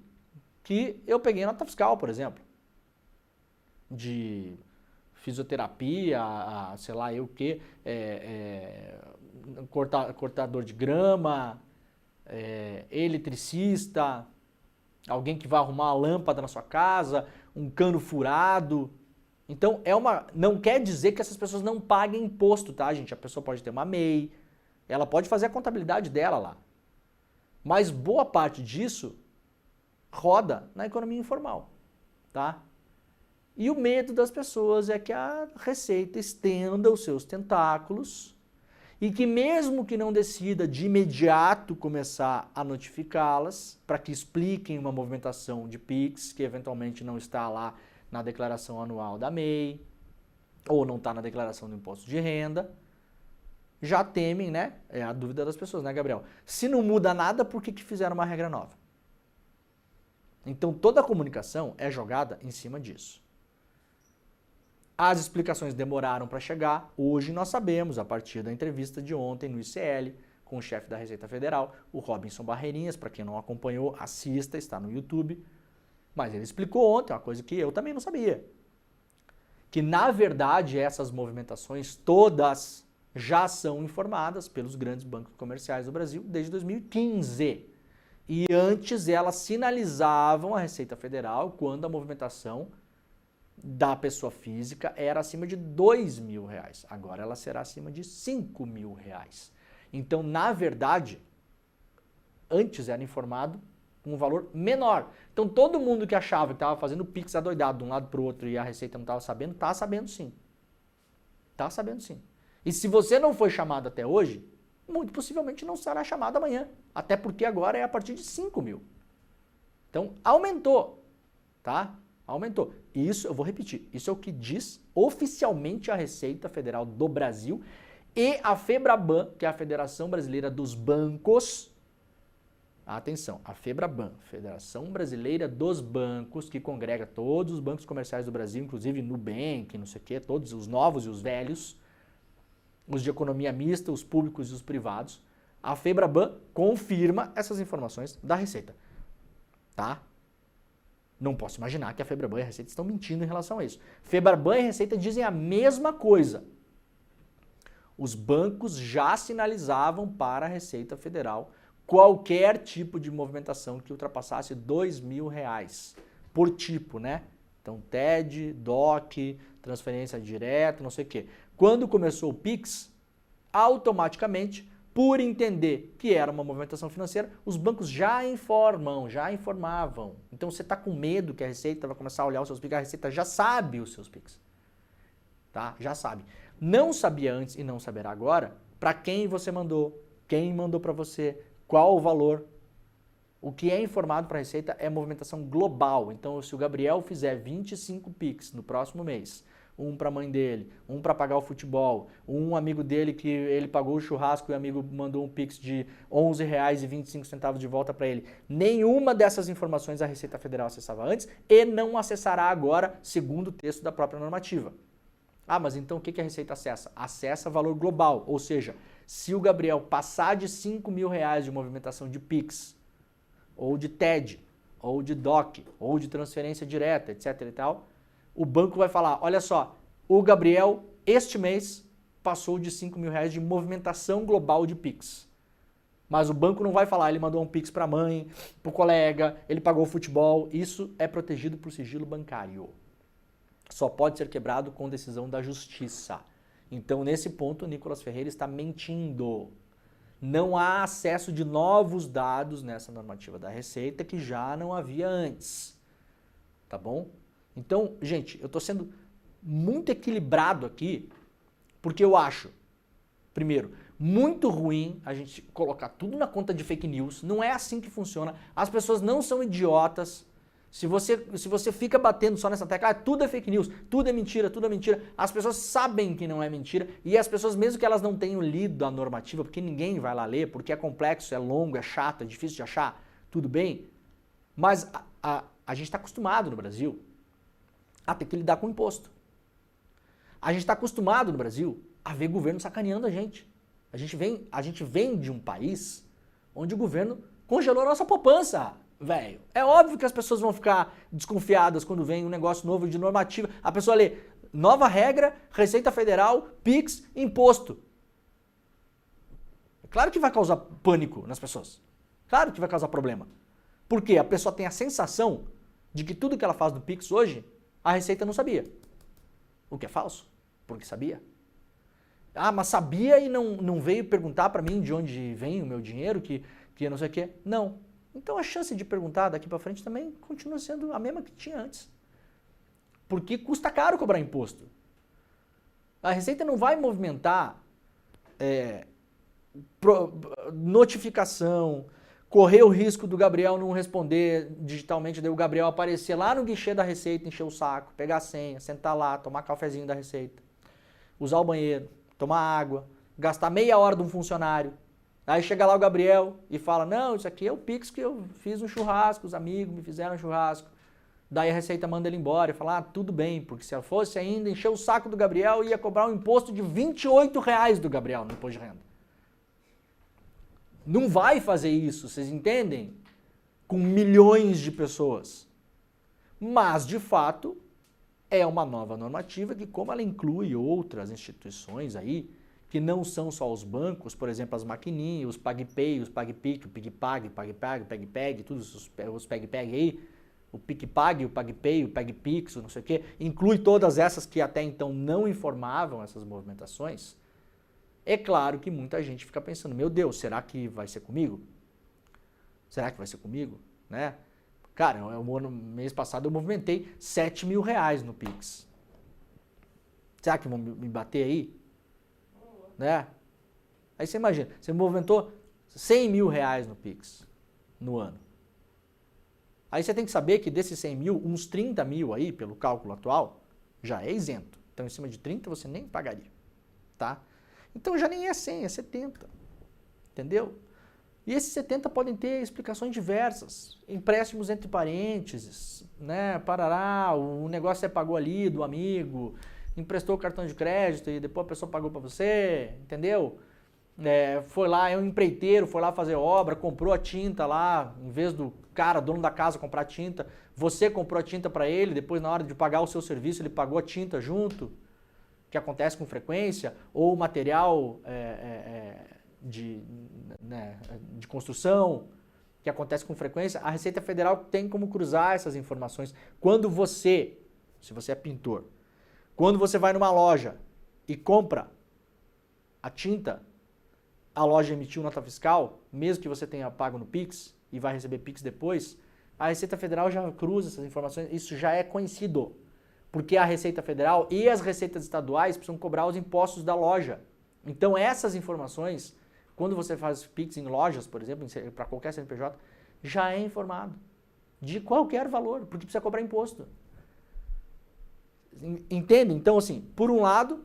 que eu peguei nota fiscal, por exemplo, de fisioterapia, sei lá eu o quê, cortador de grama, eletricista, alguém que vai arrumar a lâmpada na sua casa, um cano furado. Então, não quer dizer que essas pessoas não paguem imposto, tá, gente? A pessoa pode ter uma MEI, ela pode fazer a contabilidade dela lá. Mas boa parte disso roda na economia informal, tá? E o medo das pessoas é que a Receita estenda os seus tentáculos e que mesmo que não decida de imediato começar a notificá-las para que expliquem uma movimentação de PIX que eventualmente não está lá na declaração anual da MEI ou não está na declaração do imposto de renda, já temem, né? É a dúvida das pessoas, né, Gabriel? Se não muda nada, por que fizeram uma regra nova? Então toda a comunicação é jogada em cima disso. As explicações demoraram para chegar. Hoje nós sabemos, a partir da entrevista de ontem no ICL, com o chefe da Receita Federal, o Robinson Barreirinhas. Para quem não acompanhou, assista, está no YouTube. Mas ele explicou ontem uma coisa que eu também não sabia. Que, na verdade, essas movimentações todas já são informadas pelos grandes bancos comerciais do Brasil desde 2015. E antes elas sinalizavam a Receita Federal quando a movimentação da pessoa física era acima de R$2.000. Agora ela será acima de R$5.000. Então, na verdade, antes era informado com um valor menor. Então, todo mundo que achava que estava fazendo Pix adoidado de um lado para o outro e a Receita não estava sabendo, está sabendo sim. Está sabendo sim. E se você não foi chamado até hoje, muito possivelmente não será chamado amanhã. Até porque agora é a partir de 5.000. Então, aumentou, tá? Aumentou. Isso, eu vou repetir, isso é o que diz oficialmente a Receita Federal do Brasil e a FEBRABAN, que é a Federação Brasileira dos Bancos. Atenção, a FEBRABAN, Federação Brasileira dos Bancos, que congrega todos os bancos comerciais do Brasil, inclusive Nubank, não sei o quê, todos os novos e os velhos, os de economia mista, os públicos e os privados. A FEBRABAN confirma essas informações da Receita, tá? Não posso imaginar que a FEBRABAN e a Receita estão mentindo em relação a isso. FEBRABAN e a Receita dizem a mesma coisa. Os bancos já sinalizavam para a Receita Federal qualquer tipo de movimentação que ultrapassasse R$2.000 por tipo, né? Então, TED, DOC, transferência direta, não sei o quê. Quando começou o Pix, automaticamente, por entender que era uma movimentação financeira, os bancos já informavam. Então você está com medo que a Receita vai começar a olhar os seus Pix, a Receita já sabe os seus Pix. Tá? Já sabe. Não sabia antes e não saberá agora para quem você mandou, quem mandou para você, qual o valor. O que é informado para a Receita é movimentação global. Então se o Gabriel fizer 25 Pix no próximo mês, um para a mãe dele, um para pagar o futebol, um amigo dele que ele pagou o churrasco e o amigo mandou um Pix de R$ 11,25 de volta para ele. Nenhuma dessas informações a Receita Federal acessava antes e não acessará agora, segundo o texto da própria normativa. Ah, mas então o que a Receita acessa? Acessa valor global, ou seja, se o Gabriel passar de R$5.000 de movimentação de Pix, ou de TED, ou de DOC, ou de transferência direta, etc e tal, o banco vai falar, olha só, o Gabriel este mês passou de R$5.000 de movimentação global de Pix. Mas o banco não vai falar, ele mandou um Pix para a mãe, para o colega, ele pagou o futebol, isso é protegido por sigilo bancário. Só pode ser quebrado com decisão da justiça. Então, nesse ponto, o Nicolas Ferreira está mentindo. Não há acesso de novos dados nessa normativa da Receita que já não havia antes. Tá bom? Então, gente, eu estou sendo muito equilibrado aqui, porque eu acho, primeiro, muito ruim a gente colocar tudo na conta de fake news. Não é assim que funciona. As pessoas não são idiotas. Se você fica batendo só nessa tecla, tudo é fake news, tudo é mentira, as pessoas sabem que não é mentira e as pessoas, mesmo que elas não tenham lido a normativa, porque ninguém vai lá ler, porque é complexo, é longo, é chato, é difícil de achar, tudo bem, mas a gente está acostumado no Brasil a ter que lidar com imposto. A gente está acostumado no Brasil a ver governo sacaneando a gente. A gente vem de um país onde o governo congelou a nossa poupança. Velho, é óbvio que as pessoas vão ficar desconfiadas quando vem um negócio novo de normativa. A pessoa lê, nova regra, Receita Federal, Pix, imposto. É claro que vai causar pânico nas pessoas. Claro que vai causar problema. Porque a pessoa tem a sensação de que tudo que ela faz no Pix hoje, a Receita não sabia. O que é falso, porque sabia. Ah, mas sabia e não veio perguntar para mim de onde vem o meu dinheiro, que não sei o quê. Não. Então a chance de perguntar daqui para frente também continua sendo a mesma que tinha antes. Porque custa caro cobrar imposto. A Receita não vai movimentar notificação, correr o risco do Gabriel não responder digitalmente, daí o Gabriel aparecer lá no guichê da Receita, encher o saco, pegar a senha, sentar lá, tomar cafezinho da Receita, usar o banheiro, tomar água, gastar meia hora de um funcionário. Aí chega lá o Gabriel e fala, não, isso aqui é o Pix que eu fiz um churrasco, os amigos me fizeram um churrasco. Daí a Receita manda ele embora e fala, tudo bem, porque se ela fosse ainda encher o saco do Gabriel, ia cobrar um imposto de R$28 do Gabriel no imposto de renda. Não vai fazer isso, vocês entendem? Com milhões de pessoas. Mas, de fato, é uma nova normativa que, como ela inclui outras instituições aí, que não são só os bancos, por exemplo, as maquininhas, os PagPay, os PagPic, o PigPag, o PagPag, todos os PagPag aí, o PicPag, o PagPay, o PagPix, não sei o quê, inclui todas essas que até então não informavam essas movimentações. É claro que muita gente fica pensando, meu Deus, será que vai ser comigo? Será que vai ser comigo? Né? Cara, mês passado eu movimentei R$7.000 no Pix. Será que vão me bater aí? Né? Aí você imagina, você movimentou R$100.000 no Pix no ano. Aí você tem que saber que desses 100 mil, uns 30 mil aí, pelo cálculo atual, já é isento. Então, em cima de 30 você nem pagaria, tá? Então, já nem é 100, é 70, entendeu? E esses 70 podem ter explicações diversas. Empréstimos entre parênteses, né? Parará, o negócio você pagou ali do amigo, emprestou o cartão de crédito e depois a pessoa pagou para você, entendeu? Foi lá, é um empreiteiro, foi lá fazer obra, comprou a tinta lá, em vez do cara, dono da casa, comprar tinta, você comprou a tinta para ele, depois na hora de pagar o seu serviço ele pagou a tinta junto, que acontece com frequência, ou material de construção, que acontece com frequência. A Receita Federal tem como cruzar essas informações. Quando você, se você é pintor, quando você vai numa loja e compra a tinta, a loja emitiu nota fiscal, mesmo que você tenha pago no Pix e vai receber Pix depois, a Receita Federal já cruza essas informações, isso já é conhecido. Porque a Receita Federal e as receitas estaduais precisam cobrar os impostos da loja. Então essas informações, quando você faz Pix em lojas, por exemplo, para qualquer CNPJ, já é informado. De qualquer valor, porque precisa cobrar imposto. Entende? Então, assim, por um lado,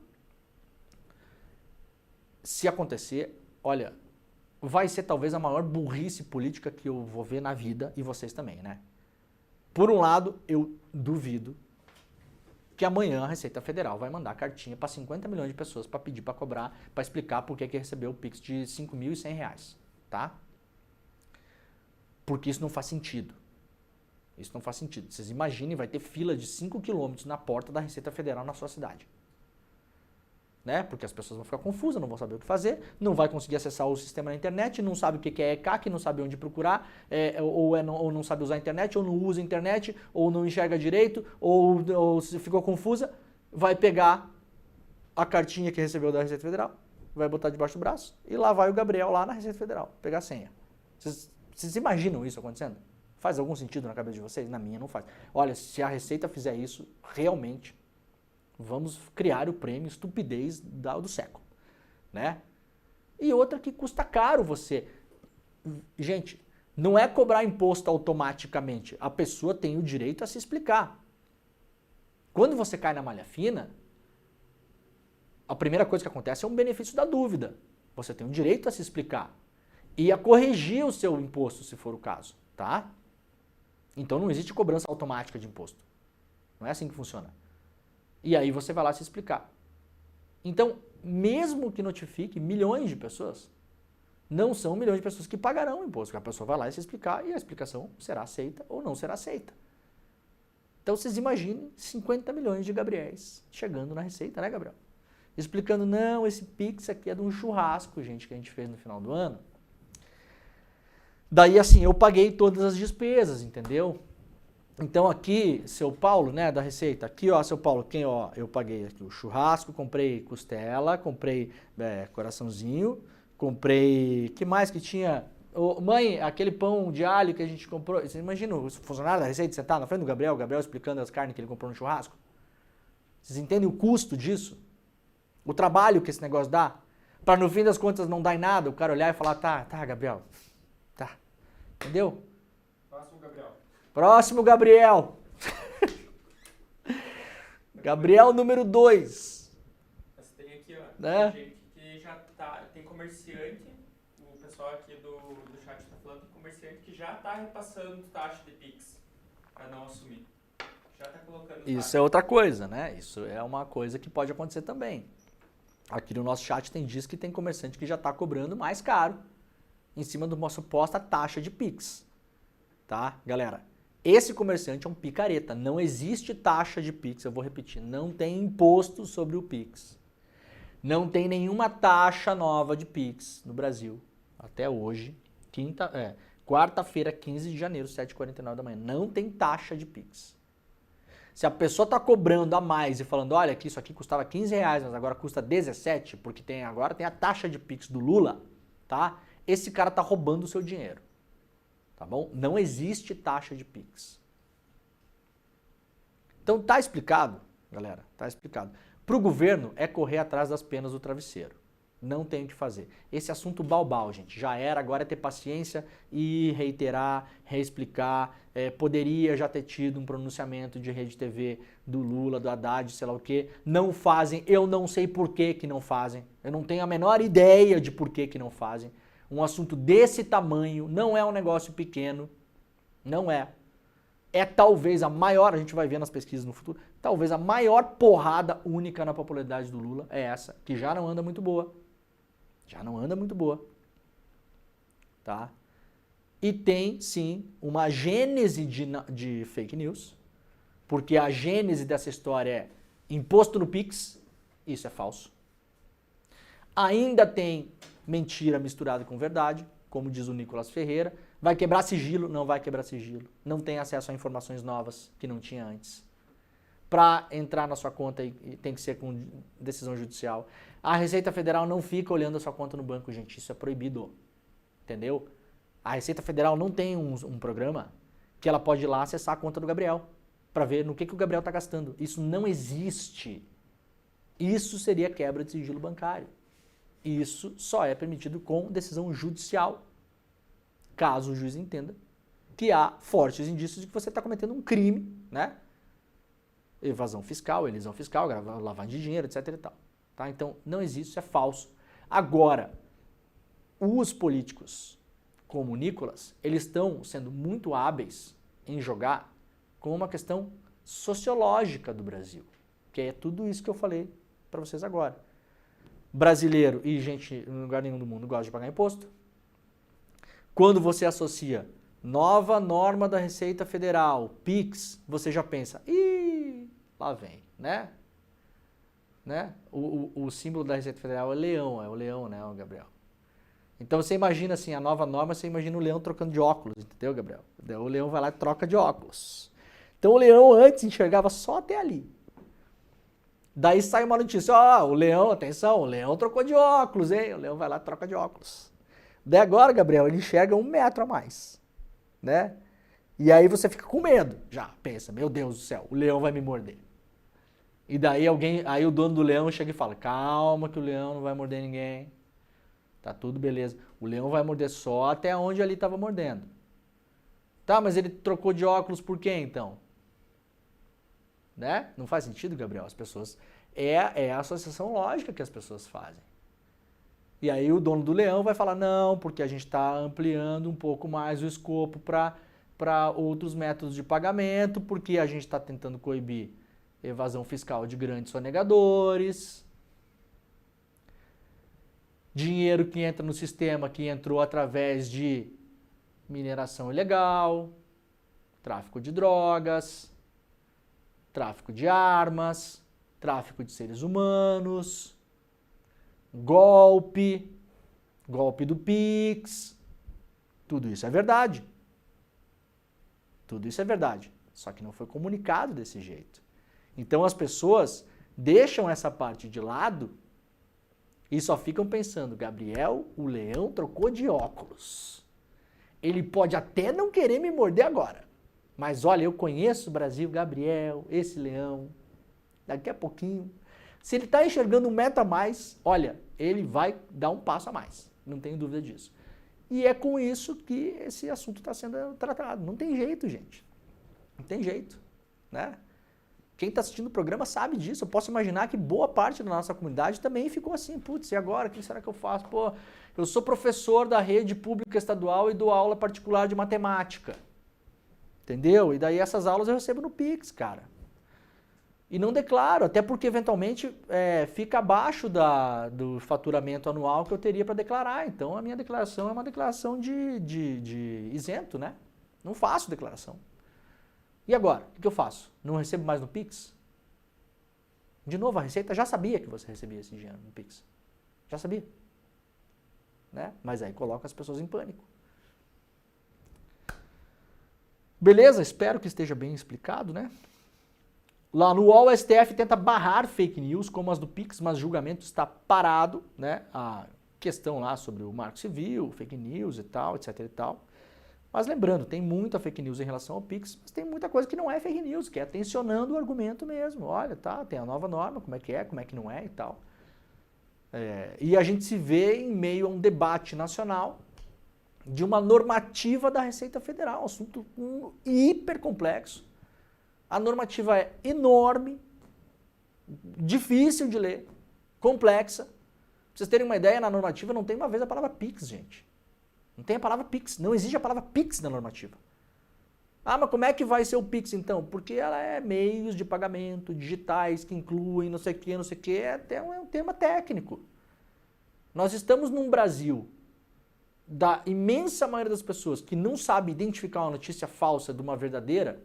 se acontecer, olha, vai ser talvez a maior burrice política que eu vou ver na vida, e vocês também, né? Por um lado, eu duvido que amanhã a Receita Federal vai mandar cartinha para 50 milhões de pessoas para pedir para cobrar, para explicar por que recebeu o Pix de R$5.100, tá? Porque isso não faz sentido. Isso não faz sentido. Vocês imaginem, vai ter fila de 5 quilômetros na porta da Receita Federal na sua cidade. Né? Porque as pessoas vão ficar confusas, não vão saber o que fazer, não vai conseguir acessar o sistema na internet, não sabe o que é ECAC, não sabe onde procurar, ou não sabe usar a internet, ou não usa a internet, ou não enxerga direito, ou se ficou confusa, vai pegar a cartinha que recebeu da Receita Federal, vai botar debaixo do braço, e lá vai o Gabriel lá na Receita Federal, pegar a senha. Vocês imaginam isso acontecendo? Faz algum sentido na cabeça de vocês? Na minha não faz. Olha, se a Receita fizer isso, realmente, vamos criar o prêmio estupidez do século, né? E outra que custa caro você. Gente, não é cobrar imposto automaticamente. A pessoa tem o direito a se explicar. Quando você cai na malha fina, a primeira coisa que acontece é um benefício da dúvida. Você tem o direito a se explicar e a corrigir o seu imposto, se for o caso, tá? Então não existe cobrança automática de imposto. Não é assim que funciona. E aí você vai lá se explicar. Então, mesmo que notifique milhões de pessoas, não são milhões de pessoas que pagarão o imposto. A pessoa vai lá e se explicar e a explicação será aceita ou não será aceita. Então vocês imaginem 50 milhões de Gabriéis chegando na Receita, né, Gabriel? Explicando, não, esse Pix aqui é de um churrasco, gente, que a gente fez no final do ano. Daí, assim, eu paguei todas as despesas, entendeu? Então aqui, seu Paulo, né, da Receita, aqui, ó, seu Paulo, eu paguei aqui o churrasco, comprei costela, comprei coraçãozinho, comprei, que mais que tinha? Mãe, aquele pão de alho que a gente comprou, você imagina o funcionário da Receita sentar na frente do Gabriel, o Gabriel explicando as carnes que ele comprou no churrasco? Vocês entendem o custo disso? O trabalho que esse negócio dá? Para no fim das contas não dar em nada, o cara olhar e falar, tá, Gabriel, tá, entendeu? Próximo, Gabriel. Gabriel número 2. Você tem aqui, ó, né? Tem gente que já tá, tem comerciante, o pessoal aqui do chat tá falando, tem comerciante que já tá repassando taxa de Pix para não assumir. Já tá colocando Isso taxa. é outra coisa, né? Isso é uma coisa que pode acontecer também. Aqui no nosso chat diz que tem comerciante que já está cobrando mais caro em cima de uma suposta taxa de Pix. Tá, galera? Esse comerciante é um picareta, não existe taxa de Pix, eu vou repetir, não tem imposto sobre o Pix. Não tem nenhuma taxa nova de Pix no Brasil, até hoje, quarta-feira, 15 de janeiro, 7h49 da manhã, não tem taxa de Pix. Se a pessoa está cobrando a mais e falando, olha, que isso aqui custava R$15, mas agora custa 17, porque agora tem a taxa de Pix do Lula, tá? Esse cara está roubando o seu dinheiro. Tá bom? Não existe taxa de Pix. Então tá explicado, galera, tá explicado. Para o governo é correr atrás das penas do travesseiro. Não tem o que fazer. Esse assunto balbal, gente, já era, agora é ter paciência e reiterar, reexplicar. Poderia já ter tido um pronunciamento de Rede TV do Lula, do Haddad, sei lá o quê. Não fazem, eu não sei por que não fazem. Eu não tenho a menor ideia de por que não fazem. Um assunto desse tamanho, não é um negócio pequeno, não é. É talvez a maior, a gente vai ver nas pesquisas no futuro, talvez a maior porrada única na popularidade do Lula é essa, que já não anda muito boa. Já não anda muito boa. Tá? E tem, sim, uma gênese de fake news, porque a gênese dessa história é imposto no Pix, isso é falso. Ainda tem mentira misturada com verdade, como diz o Nicolas Ferreira. Vai quebrar sigilo? Não vai quebrar sigilo. Não tem acesso a informações novas que não tinha antes. Para entrar na sua conta tem que ser com decisão judicial. A Receita Federal não fica olhando a sua conta no banco, gente. Isso é proibido. Entendeu? A Receita Federal não tem um programa que ela pode ir lá acessar a conta do Gabriel para ver no que o Gabriel está gastando. Isso não existe. Isso seria quebra de sigilo bancário. Isso só é permitido com decisão judicial, caso o juiz entenda que há fortes indícios de que você está cometendo um crime, né? evasão fiscal, elisão fiscal, lavagem de dinheiro, etc. e tal. Tá? Então, não existe, isso é falso. Agora, os políticos como o Nicolas, eles estão sendo muito hábeis em jogar com uma questão sociológica do Brasil, que é tudo isso que eu falei para vocês agora. Brasileiro e gente em lugar nenhum do mundo gosta de pagar imposto. Quando você associa nova norma da Receita Federal, PIX, você já pensa, ih, lá vem, né? O símbolo da Receita Federal é o leão, né, o Gabriel? Então você imagina assim, a nova norma, você imagina o leão trocando de óculos, entendeu, Gabriel? O leão vai lá e troca de óculos. Então o leão antes enxergava só até ali. Daí sai uma notícia, o leão, atenção, o leão trocou de óculos, hein? O leão vai lá e troca de óculos. Daí agora, Gabriel, ele enxerga 1 metro a mais, né? E aí você fica com medo, já pensa, meu Deus do céu, o leão vai me morder. E daí aí o dono do leão chega e fala, calma que o leão não vai morder ninguém. Tá tudo beleza. O leão vai morder só até onde ali estava mordendo. Tá, mas ele trocou de óculos por quê então? Né? Não faz sentido, Gabriel? As pessoas... É a associação lógica que as pessoas fazem. E aí o dono do leão vai falar, não, porque a gente está ampliando um pouco mais o escopo para outros métodos de pagamento, porque a gente está tentando coibir evasão fiscal de grandes sonegadores, dinheiro que entra no sistema que entrou através de mineração ilegal, tráfico de drogas, tráfico de armas, tráfico de seres humanos, golpe do Pix, tudo isso é verdade. Tudo isso é verdade, só que não foi comunicado desse jeito. Então as pessoas deixam essa parte de lado e só ficam pensando, Gabriel, o leão trocou de óculos. Ele pode até não querer me morder agora, mas olha, eu conheço o Brasil, Gabriel, esse leão, daqui a pouquinho, se ele está enxergando 1 metro a mais, olha, ele vai dar um passo a mais, não tenho dúvida disso. E é com isso que esse assunto está sendo tratado. Não tem jeito, gente. Não tem jeito, né? Quem está assistindo o programa sabe disso. Eu posso imaginar que boa parte da nossa comunidade também ficou assim, putz, e agora? O que será que eu faço? Pô, eu sou professor da rede pública estadual e dou aula particular de matemática. Entendeu? E daí essas aulas eu recebo no Pix, cara. E não declaro, até porque eventualmente fica abaixo do faturamento anual que eu teria para declarar. Então a minha declaração é uma declaração de isento, né? Não faço declaração. E agora? O que eu faço? Não recebo mais no Pix? De novo, a Receita já sabia que você recebia esse dinheiro no Pix. Já sabia. Né? Mas aí coloca as pessoas em pânico. Beleza? Espero que esteja bem explicado, né? Lá no UOL, o STF tenta barrar fake news como as do Pix, mas o julgamento está parado, né? A questão lá sobre o marco civil, fake news e tal, etc e tal. Mas lembrando, tem muita fake news em relação ao Pix, mas tem muita coisa que não é fake news, que é tensionando o argumento mesmo. Olha, tá, tem a nova norma, como é que não é e tal. E a gente se vê em meio a um debate nacional de uma normativa da Receita Federal, um assunto hiper complexo. A normativa é enorme, difícil de ler, complexa. Pra vocês terem uma ideia, na normativa não tem uma vez a palavra Pix, gente. Não tem a palavra Pix, não existe a palavra Pix na normativa. Ah, mas como é que vai ser o Pix então? Porque ela é meios de pagamento digitais que incluem não sei o que, é até um tema técnico. Nós estamos num Brasil da imensa maioria das pessoas que não sabe identificar uma notícia falsa de uma verdadeira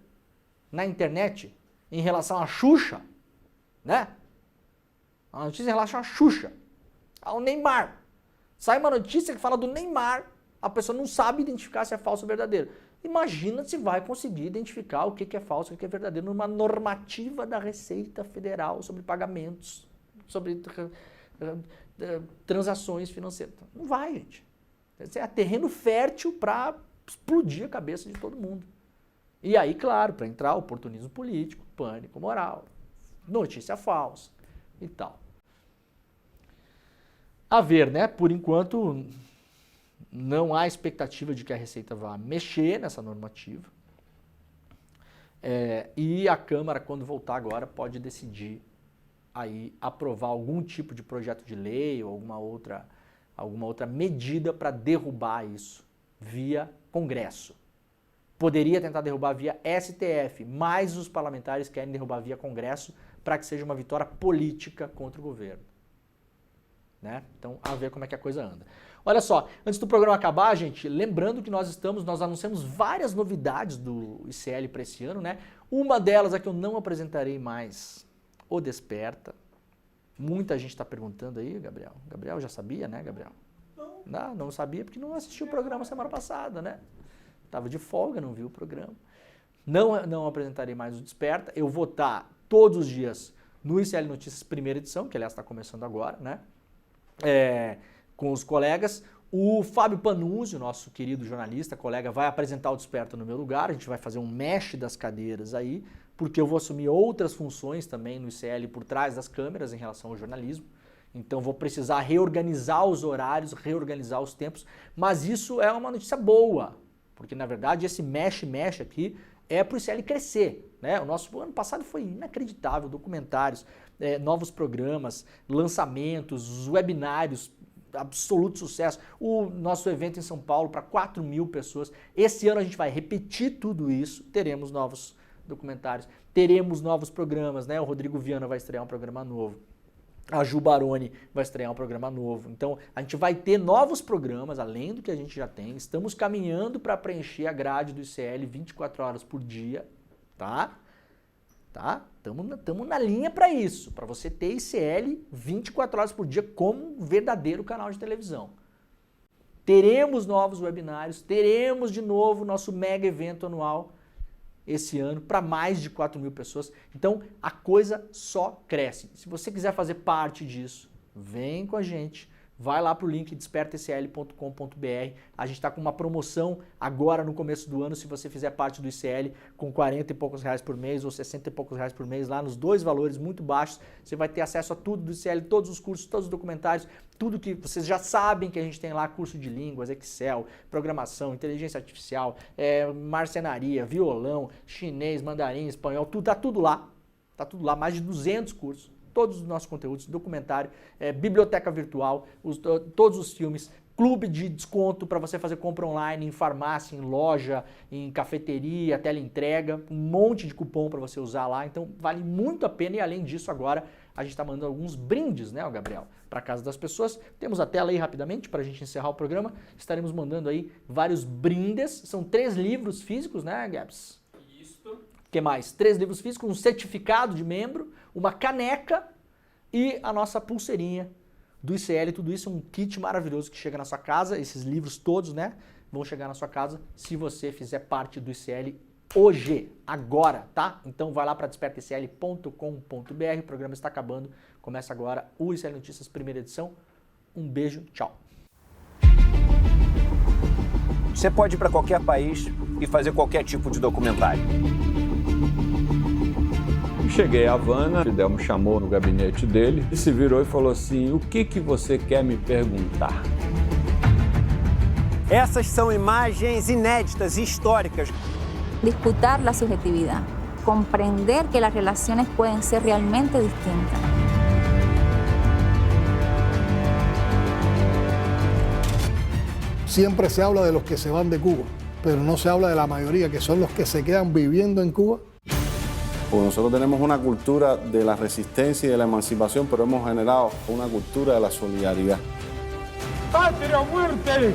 na internet em relação à Xuxa, né? A notícia em relação à Xuxa, ao Neymar. Sai uma notícia que fala do Neymar, a pessoa não sabe identificar se é falso ou verdadeiro. Imagina se vai conseguir identificar o que é falso e o que é verdadeiro numa normativa da Receita Federal sobre pagamentos, sobre transações financeiras. Não vai, gente. É terreno fértil para explodir a cabeça de todo mundo. E aí, claro, para entrar oportunismo político, pânico moral, notícia falsa e tal. A ver, né? Por enquanto, não há expectativa de que a Receita vá mexer nessa normativa. E a Câmara, quando voltar agora, pode decidir aí aprovar algum tipo de projeto de lei ou alguma outra medida para derrubar isso via Congresso. Poderia tentar derrubar via STF, mas os parlamentares querem derrubar via Congresso para que seja uma vitória política contra o governo. Né? Então, a ver como é que a coisa anda. Olha só, antes do programa acabar, gente, lembrando que nós anunciamos várias novidades do ICL para esse ano, né? Uma delas é que eu não apresentarei mais o Desperta. Muita gente está perguntando aí, Gabriel. Gabriel já sabia, né, Gabriel? Não sabia porque não assistiu o programa semana passada, né? Tava de folga, não viu o programa. Não apresentarei mais o Desperta. Eu vou estar todos os dias no ICL Notícias primeira edição, que aliás está começando agora, né? Com os colegas. O Fábio Panunzio, nosso querido jornalista, colega, vai apresentar o Desperta no meu lugar. A gente vai fazer um mesh das cadeiras aí, porque eu vou assumir outras funções também no ICL por trás das câmeras em relação ao jornalismo. Então vou precisar reorganizar os horários, reorganizar os tempos, mas isso é uma notícia boa, porque na verdade esse mesh aqui é para o ICL crescer, né? O nosso ano passado foi inacreditável, documentários, novos programas, lançamentos, webinários, absoluto sucesso. O nosso evento em São Paulo para 4.000 pessoas. Esse ano a gente vai repetir tudo isso, teremos novos documentários, teremos novos programas, né? O Rodrigo Viana vai estrear um programa novo. A Ju Baroni vai estrear um programa novo. Então, a gente vai ter novos programas, além do que a gente já tem. Estamos caminhando para preencher a grade do ICL 24 horas por dia, tá? Estamos na linha para isso, para você ter ICL 24 horas por dia como um verdadeiro canal de televisão. Teremos novos webinários, teremos de novo nosso mega evento anual esse ano para mais de 4.000 pessoas. Então a coisa só cresce. Se você quiser fazer parte disso, vem com a gente. Vai lá para o link despertaicl.com.br. A gente está com uma promoção agora no começo do ano, se você fizer parte do ICL com 40 e poucos reais por mês ou 60 e poucos reais por mês, lá nos dois valores muito baixos, você vai ter acesso a tudo do ICL, todos os cursos, todos os documentários, tudo que vocês já sabem que a gente tem lá, curso de línguas, Excel, programação, inteligência artificial, marcenaria, violão, chinês, mandarim, espanhol, tá tudo lá, mais de 200 cursos. Todos os nossos conteúdos, documentário, biblioteca virtual, todos os filmes, clube de desconto para você fazer compra online, em farmácia, em loja, em cafeteria, teleentrega, um monte de cupom para você usar lá, então vale muito a pena e além disso agora a gente está mandando alguns brindes, né, Gabriel, para casa das pessoas. Temos a tela aí rapidamente para a gente encerrar o programa, estaremos mandando aí vários brindes, são 3 livros físicos, né, Gabs? Isso. O que mais? 3 livros físicos, um certificado de membro, uma caneca e a nossa pulseirinha do ICL. Tudo isso é um kit maravilhoso que chega na sua casa. Esses livros todos, né, vão chegar na sua casa se você fizer parte do ICL hoje, agora, tá? Então vai lá para despertaicl.com.br. O programa está acabando. Começa agora o ICL Notícias, primeira edição. Um beijo, tchau. Você pode ir para qualquer país e fazer qualquer tipo de documentário. Cheguei a Havana, Fidel me chamou no gabinete dele e se virou e falou assim: o que você quer me perguntar? Essas são imagens inéditas e históricas. Disputar la subjetividad, comprender que las relaciones pueden ser realmente distintas. Siempre se habla de los que se van de Cuba, pero no se habla de la mayoría, que son los que se quedan viviendo en Cuba. Porque nosotros tenemos una cultura de la resistencia y de la emancipación, pero hemos generado una cultura de la solidaridad. ¡Patria o muerte!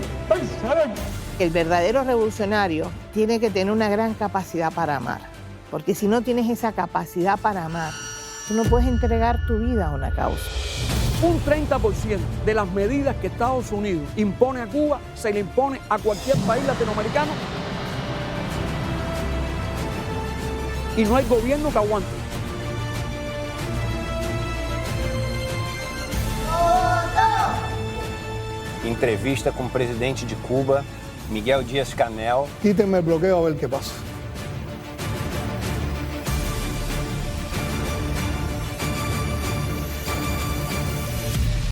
El verdadero revolucionario tiene que tener una gran capacidad para amar, porque si no tienes esa capacidad para amar, tú no puedes entregar tu vida a una causa. Un 30% de las medidas que Estados Unidos impone a Cuba se le impone a cualquier país latinoamericano y no hay gobierno que aguante. Entrevista com o presidente de Cuba, Miguel Díaz-Canel. Quítenme el bloqueo a ver qué pasa.